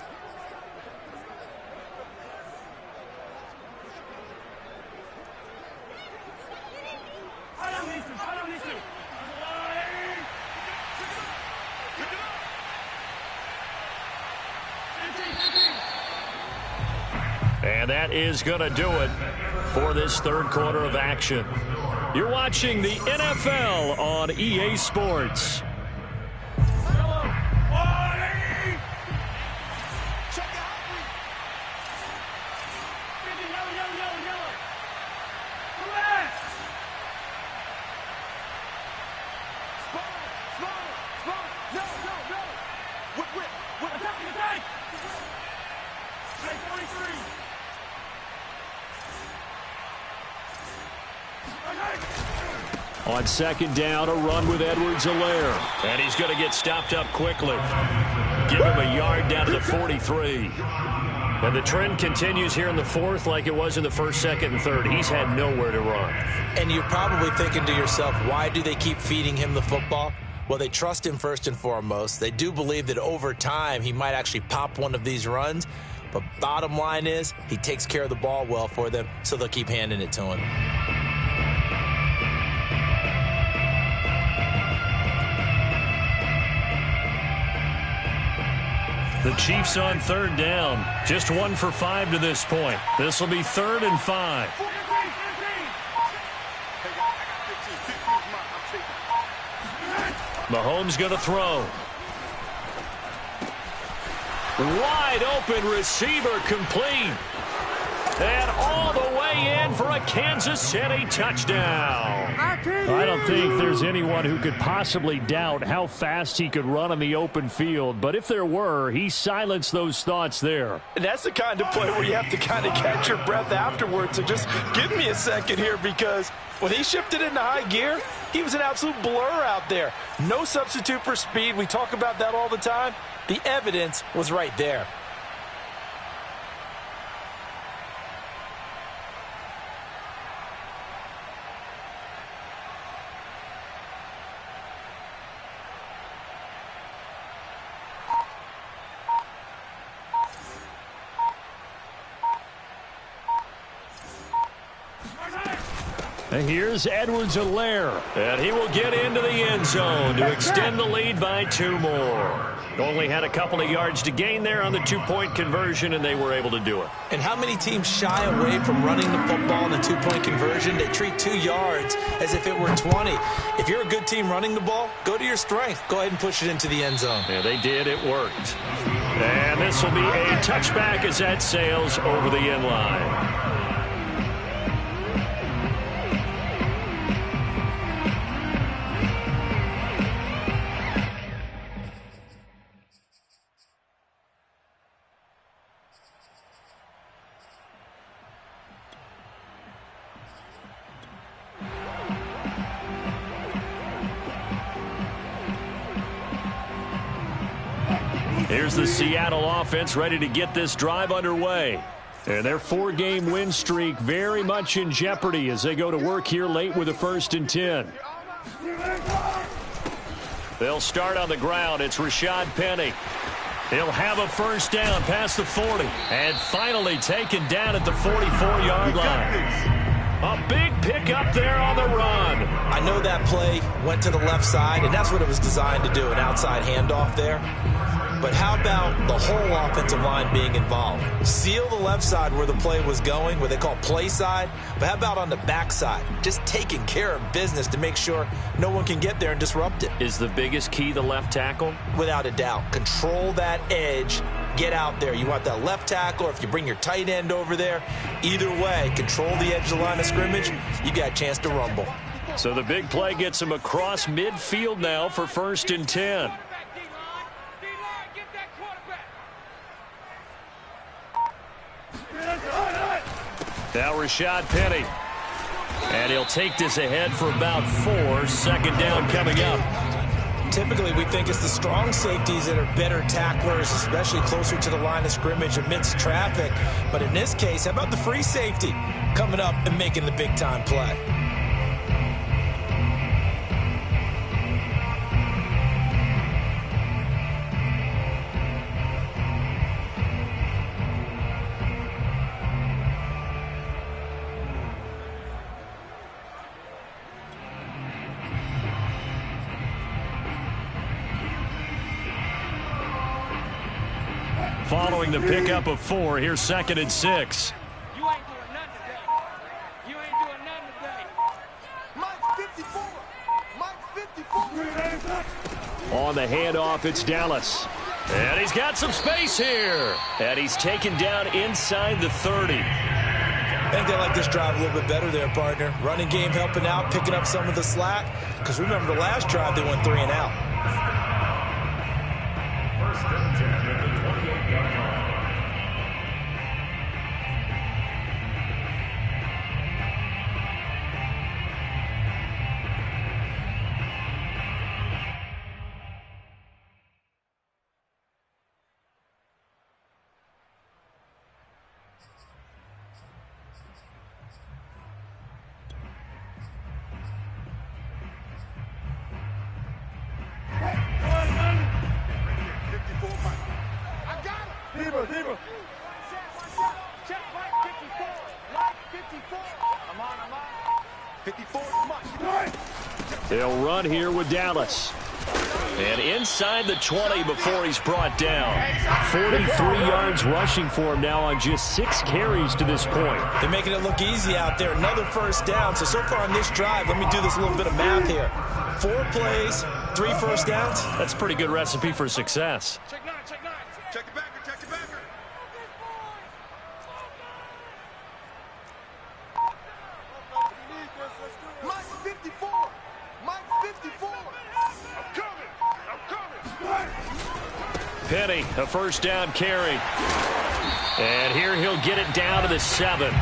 And that is going to do it for this 3rd quarter of action. You're watching the NFL on EA Sports. On 2nd down, a run with Edwards-Helaire. And he's going to get stopped up quickly. Give him a yard down to the 43. And the trend continues here in the 4th like it was in the 1st, 2nd, and 3rd. He's had nowhere to run. And you're probably thinking to yourself, why do they keep feeding him the football? Well, they trust him first and foremost. They do believe that over time he might actually pop one of these runs. But bottom line is he takes care of the ball well for them, so they'll keep handing it to him. The Chiefs on third down. Just 1 for 5 to this point. This will be 3rd and 5. Mahomes going to throw. Wide open receiver complete. And all the way in for a Kansas City touchdown. I don't think there's anyone who could possibly doubt how fast he could run on the open field. But if there were, he silenced those thoughts there. And that's the kind of play where you have to kind of catch your breath afterwards. So just give me a second here, because when he shifted into high gear, he was an absolute blur out there. No substitute for speed. We talk about that all the time. The evidence was right there. And here's Edwards-Helaire. And he will get into the end zone to extend the lead by 2 more. Only had a couple of yards to gain there on the 2-point conversion, and they were able to do it. And how many teams shy away from running the football in the 2-point conversion? They treat 2 yards as if it were 20. If you're a good team running the ball, go to your strength. Go ahead and push it into the end zone. Yeah, they did. It worked. And this will be a touchback as that sails over the end line. Here's the Seattle offense ready to get this drive underway. And their 4-game win streak very much in jeopardy as they go to work here late with a 1st and 10. They'll start on the ground. It's Rashad Penny. He'll have a 1st down past the 40. And finally taken down at the 44-yard line. A big pickup there on the run. I know that play went to the left side, and that's what it was designed to do, an outside handoff there. But how about the whole offensive line being involved? Seal the left side where the play was going, what they call play side. But how about on the back side? Just taking care of business to make sure no one can get there and disrupt it. Is the biggest key the left tackle? Without a doubt. Control that edge. Get out there. You want that left tackle, or if you bring your tight end over there. Either way, control the edge of the line of scrimmage. You got a chance to rumble. So the big play gets him across midfield now for 1st and 10. Now Rashad Penny. And he'll take this ahead for about 4. 2nd down coming up. Typically, we think it's the strong safeties that are better tacklers, especially closer to the line of scrimmage amidst traffic. But in this case, how about the free safety coming up and making the big-time play? Following the pickup of 4, here's 2nd and 6. You ain't doing nothing today. You ain't doing nothing today. Mike's 54. Mike's 54. On the handoff, it's Dallas. And he's got some space here. And he's taken down inside the 30. I think they like this drive a little bit better there, partner. Running game helping out, picking up some of the slack. Because remember, the last drive, they went 3 and out. 1st and 10 at the 28-yard line. Check Mike 54. Mike 54. I'm on. 54 Mike. They'll run here with Dallas. And inside the 20 before he's brought down. 43 yards rushing for him now on just 6 carries to this point. They're making it look easy out there. Another first down. So far on this drive, let me do this little bit of math here. 4 plays, 3 first downs. That's a pretty good recipe for success. Check 9, check 9. Check the backer, check the backer. Mike 54. Mike 54. I'm coming. Penny, a first down carry. And here he'll get it down to the 7.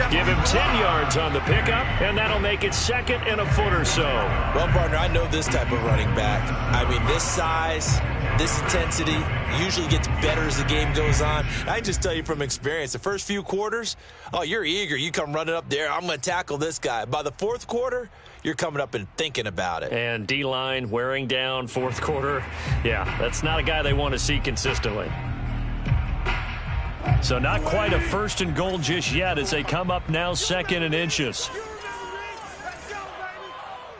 Give him 10 yards on the pickup, and that'll make it 2nd and a foot or so. Well, partner, I know this type of running back. I mean, this size, this intensity usually gets better as the game goes on. I just tell you from experience, the first few quarters, oh, you're eager. You come running up there, I'm going to tackle this guy. By the 4th quarter, you're coming up and thinking about it. And D-line wearing down 4th quarter. Yeah, that's not a guy they want to see consistently. So not quite a 1st and goal just yet as they come up now 2nd and inches.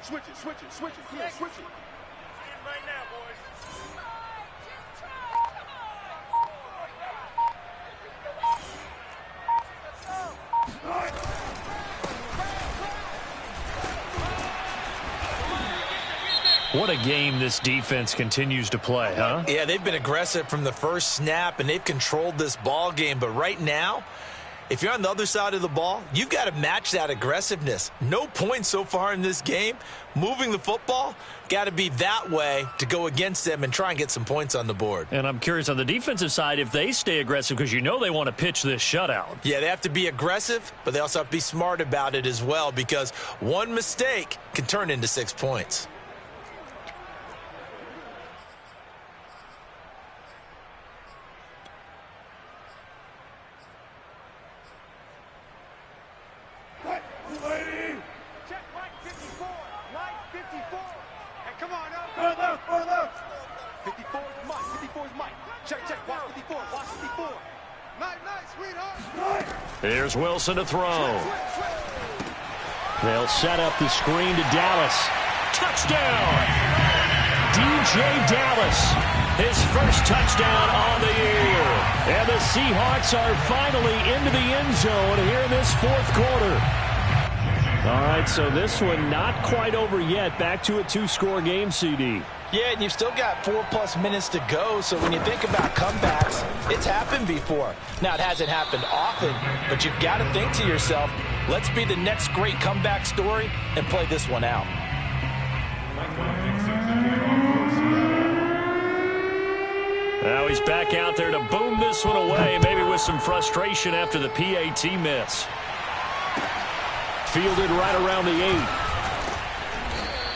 Switch it, switch it, switch it. Come on, switch it. Right now, boys. What a game this defense continues to play, huh? Yeah, they've been aggressive from the first snap, and they've controlled this ball game. But right now, if you're on the other side of the ball, you've got to match that aggressiveness. No points so far in this game. Moving the football, got to be that way to go against them and try and get some points on the board. And I'm curious on the defensive side if they stay aggressive because you know they want to pitch this shutout. Yeah, they have to be aggressive, but they also have to be smart about it as well because one mistake can turn into 6 points. Check Mike 54. Mike 54. Hey, come on, up. Far left. 54 is Mike. 54 is Mike. Check, check. Watch 54. Watch 54. Nice, sweetheart. Here's Wilson to throw. They'll set up the screen to Dallas. Touchdown! DJ Dallas, his first touchdown on the year. And the Seahawks are finally into the end zone here in this 4th quarter. All right, so this one not quite over yet. Back to a 2-score game, CD. Yeah, and you've still got 4+ minutes to go, so when you think about comebacks, it's happened before. Now, it hasn't happened often, but you've got to think to yourself, let's be the next great comeback story and play this one out. Now he's back out there to boom this one away, maybe with some frustration after the PAT miss. Fielded right around the 8.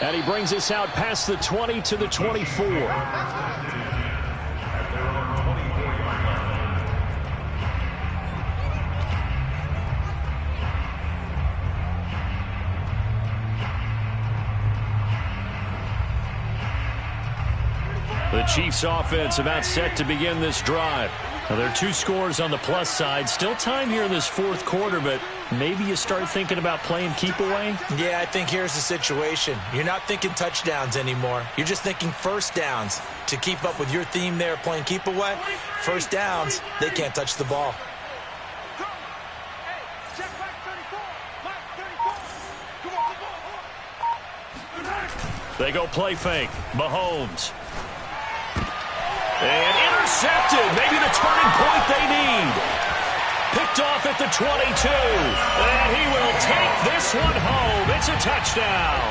And he brings us out past the 20 to the 24. The Chiefs offense about set to begin this drive. Now, there are 2 scores on the plus side. Still time here in this 4th quarter, but maybe you start thinking about playing keep away? Yeah, I think here's the situation. You're not thinking touchdowns anymore. You're just thinking first downs. To keep up with your theme there, playing keep away, first downs, they can't touch the ball. Hey, check Mike 34. Mike 34. Come on. They go play fake. Mahomes. And intercepted. Maybe the turning point they need. Picked off at the 22. And he will take this one home. It's a touchdown.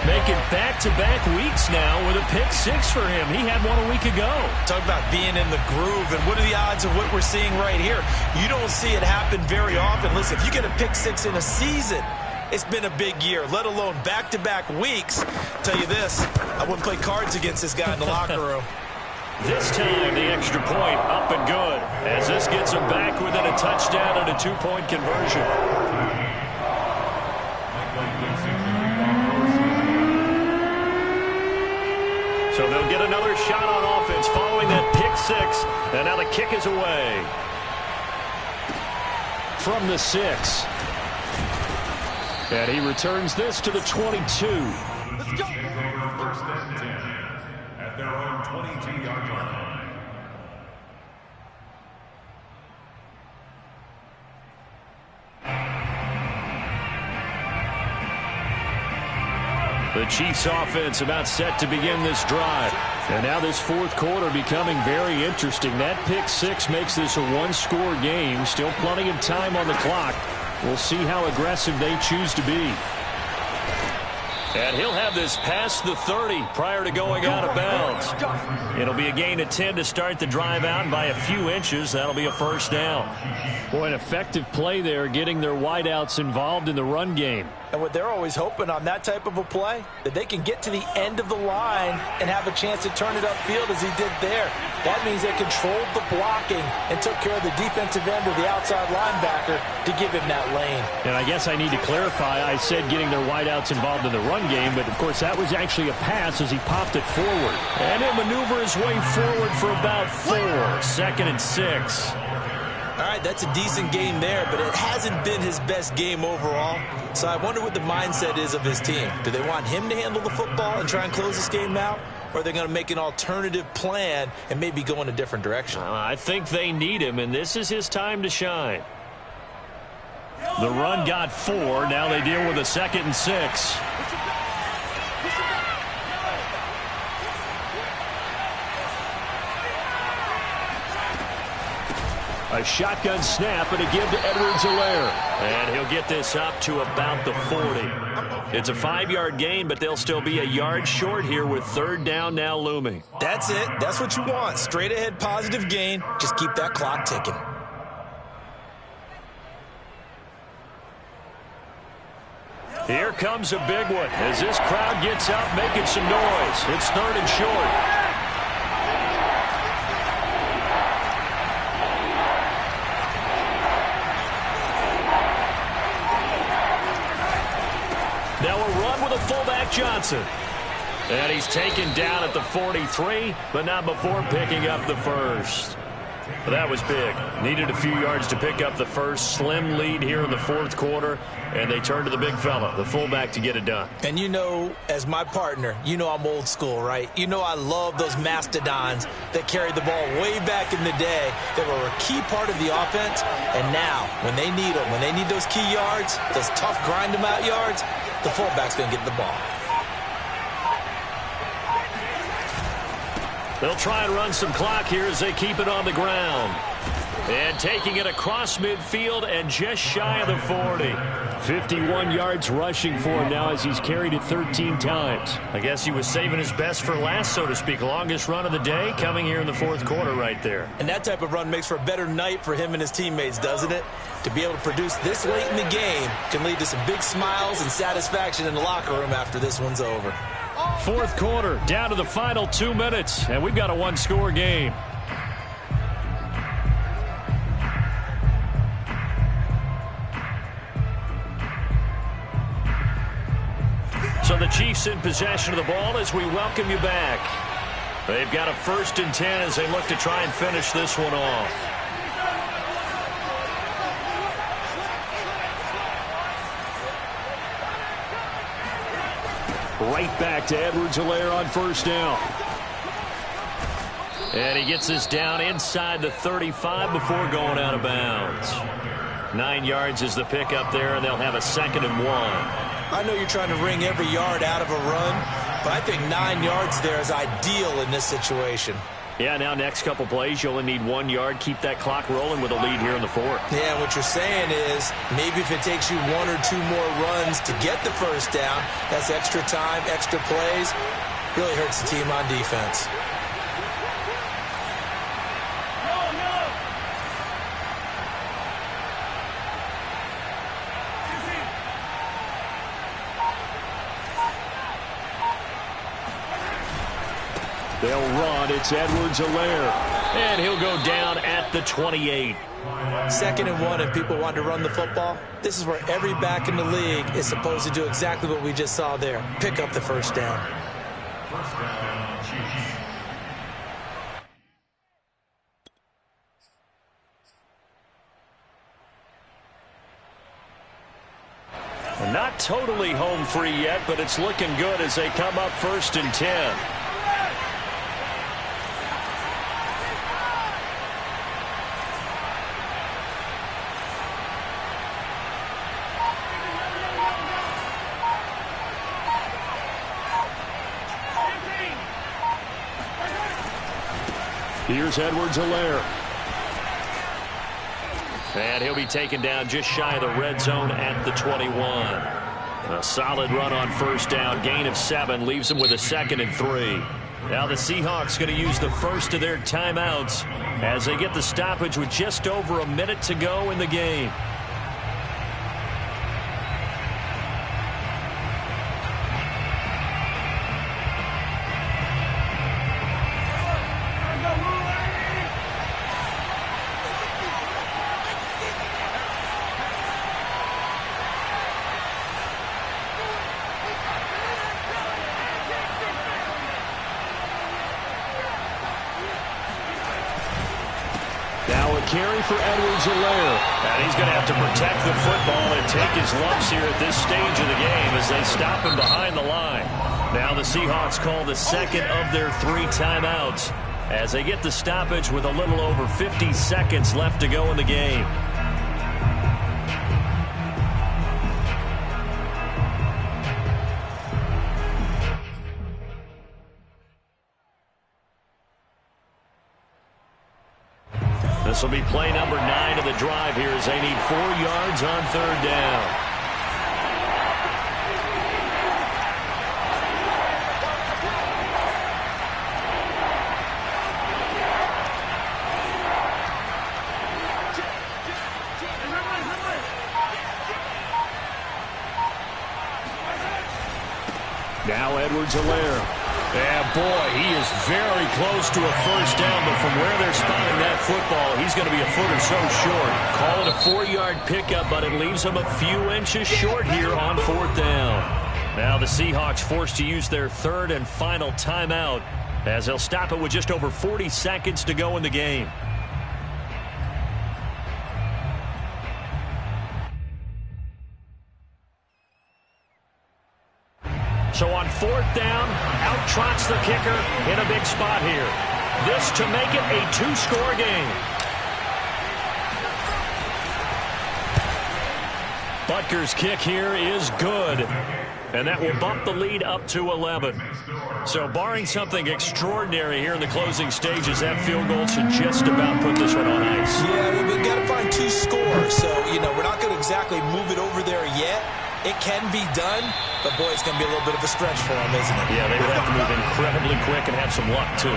Making back-to-back weeks now with a pick 6 for him. He had one a week ago. Talk about being in the groove, and what are the odds of what we're seeing right here? You don't see it happen very often. Listen, if you get a pick 6 in a season, it's been a big year, let alone back-to-back weeks. Tell you this, I wouldn't play cards against this guy in the locker room. This time, the extra point up and good, as this gets him back within a touchdown and a 2-point conversion. So they'll get another shot on offense following that pick 6, and now the kick is away. From the 6. And he returns this to the 22. Let's go. Take over first and 10 at their own 22-yard line. The Chiefs offense about set to begin this drive. And now this fourth quarter becoming very interesting. That pick six makes this a one-score game. Still plenty of time on the clock. We'll see how aggressive they choose to be. And he'll have this past the 30 prior to going out of bounds. It'll be a gain of 10 to start the drive out, and by a few inches, that'll be a first down. Boy, an effective play there, getting their wideouts involved in the run game. And what they're always hoping on that type of a play, that they can get to the end of the line and have a chance to turn it upfield as he did there. That means they controlled the blocking and took care of the defensive end of the outside linebacker to give him that lane. And I guess I need to clarify, I said getting their wideouts involved in the run game, but of course that was actually a pass as he popped it forward. And he'll maneuver his way forward for about 4. 2nd and 6. All right, that's a decent game there, but it hasn't been his best game overall. So I wonder what the mindset is of his team. Do they want him to handle the football and try and close this game out? Or are they going to make an alternative plan and maybe go in a different direction? I think they need him, and this is his time to shine. The run got 4. Now they deal with a 2nd and 6. A shotgun snap and a give to Edwards-Helaire. And he'll get this up to about the 40. It's a 5-yard gain, but they'll still be a yard short here with 3rd down now looming. That's it. That's what you want. Straight ahead positive gain. Just keep that clock ticking. Here comes a big one as this crowd gets up making some noise. It's 3rd and short. Now a run with a fullback Johnson. And he's taken down at the 43, but not before picking up the first. Well, that was big. Needed a few yards to pick up the first. Slim lead here in the fourth quarter, and they turn to the big fella, the fullback, to get it done. And you know, as my partner, you know I'm old school, right? You know I love those mastodons that carried the ball way back in the day that were a key part of the offense. And now, when they need them, when they need those key yards, those tough grind-them-out yards, the fullback's going to get the ball. They'll try and run some clock here as they keep it on the ground. And taking it across midfield and just shy of the 40. 51 yards rushing for him now as he's carried it 13 times. I guess he was saving his best for last, so to speak. Longest run of the day coming here in the fourth quarter right there. And that type of run makes for a better night for him and his teammates, doesn't it? To be able to produce this late in the game can lead to some big smiles and satisfaction in the locker room after this one's over. Fourth quarter, down to the final 2 minutes, and we've got a one-score game. So the Chiefs in possession of the ball as we welcome you back. They've got a 1st and 10 as they look to try and finish this one off. Right back to Edwards-Helaire on 1st down. And he gets this down inside the 35 before going out of bounds. 9 yards is the pickup there, and they'll have a 2nd and 1. I know you're trying to wring every yard out of a run, but I think 9 yards there is ideal in this situation. Yeah, now next couple plays, you only need 1 yard. Keep that clock rolling with a lead here in the fourth. Yeah, what you're saying is maybe if it takes you 1 or 2 more runs to get the 1st down, that's extra time, extra plays, really hurts the team on defense. They'll run. It's Edwards-Helaire. And he'll go down at the 28. 2nd and 1 if people want to run the football. This is where every back in the league is supposed to do exactly what we just saw there. Pick up the 1st down. First down, Chiefs. And Not totally home free yet, but it's looking good as they come up 1st and 10. Here's Edwards-Helaire. And he'll be taken down just shy of the red zone at the 21. A solid run on 1st down. Gain of 7 leaves them with a 2nd and 3. Now the Seahawks going to use the first of their timeouts as they get the stoppage with just over a minute to go in the game. Carry for Edwards-Helaire. And he's going to have to protect the football and take his lumps here at this stage of the game as they stop him behind the line. Now the Seahawks call the 2nd of their 3 timeouts as they get the stoppage with a little over 50 seconds left to go in the game. This will be play number 9 of the drive here as they need 4 yards on 3rd down. Now Edwards-Helaire. Yeah, boy, he is very close to a 1st down, but from where they're spotting that football, he's going to be a foot or so short. Call it a 4-yard pickup, but it leaves him a few inches short here on 4th down. Now the Seahawks forced to use their 3rd and final timeout as they'll stop it with just over 40 seconds to go in the game. So on 4th down, out trots the kicker in a big spot here. This to make it a 2-score game. Butker's kick here is good. And that will bump the lead up to 11. So barring something extraordinary here in the closing stages, that field goal should just about put this one on ice. Yeah, we've got to find 2 scores. So, we're not going to exactly move it over there yet. It can be done, but boy, it's going to be a little bit of a stretch for them, isn't it? Yeah, they would have to move incredibly quick and have some luck, too.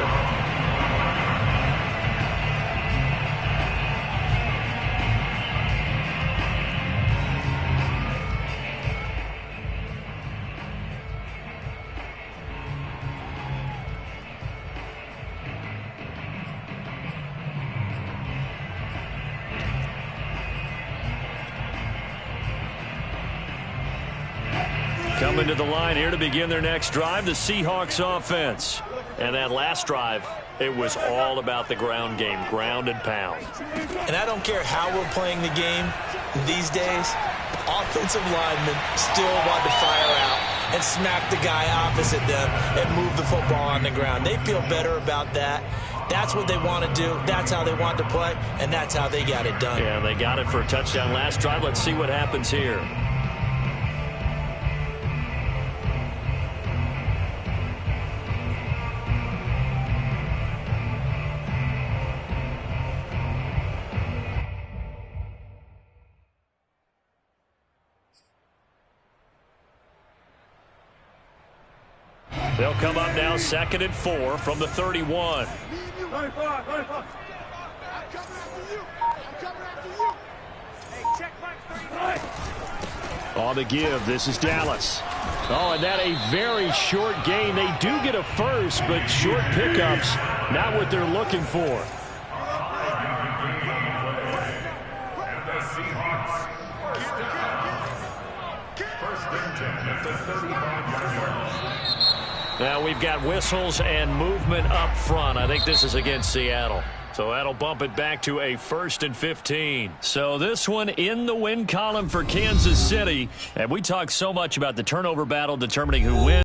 Coming to the line here to begin their next drive, the Seahawks offense. And that last drive, it was all about the ground game, ground and pound. And I don't care how we're playing the game these days, offensive linemen still want to fire out and smack the guy opposite them and move the football on the ground. They feel better about that. That's what they want to do. That's how they want to play, and that's how they got it done. Yeah, they got it for a touchdown last drive. Let's see what happens here. They'll come up now 2nd and 4 from the 31. On the give, this is Dallas. Oh, and that a very short gain. They do get a first, but short pickups, not what they're looking for. Now we've got whistles and movement up front. I think this is against Seattle. So that'll bump it back to a 1st and 15. So this one in the win column for Kansas City. And we talk so much about the turnover battle determining who wins.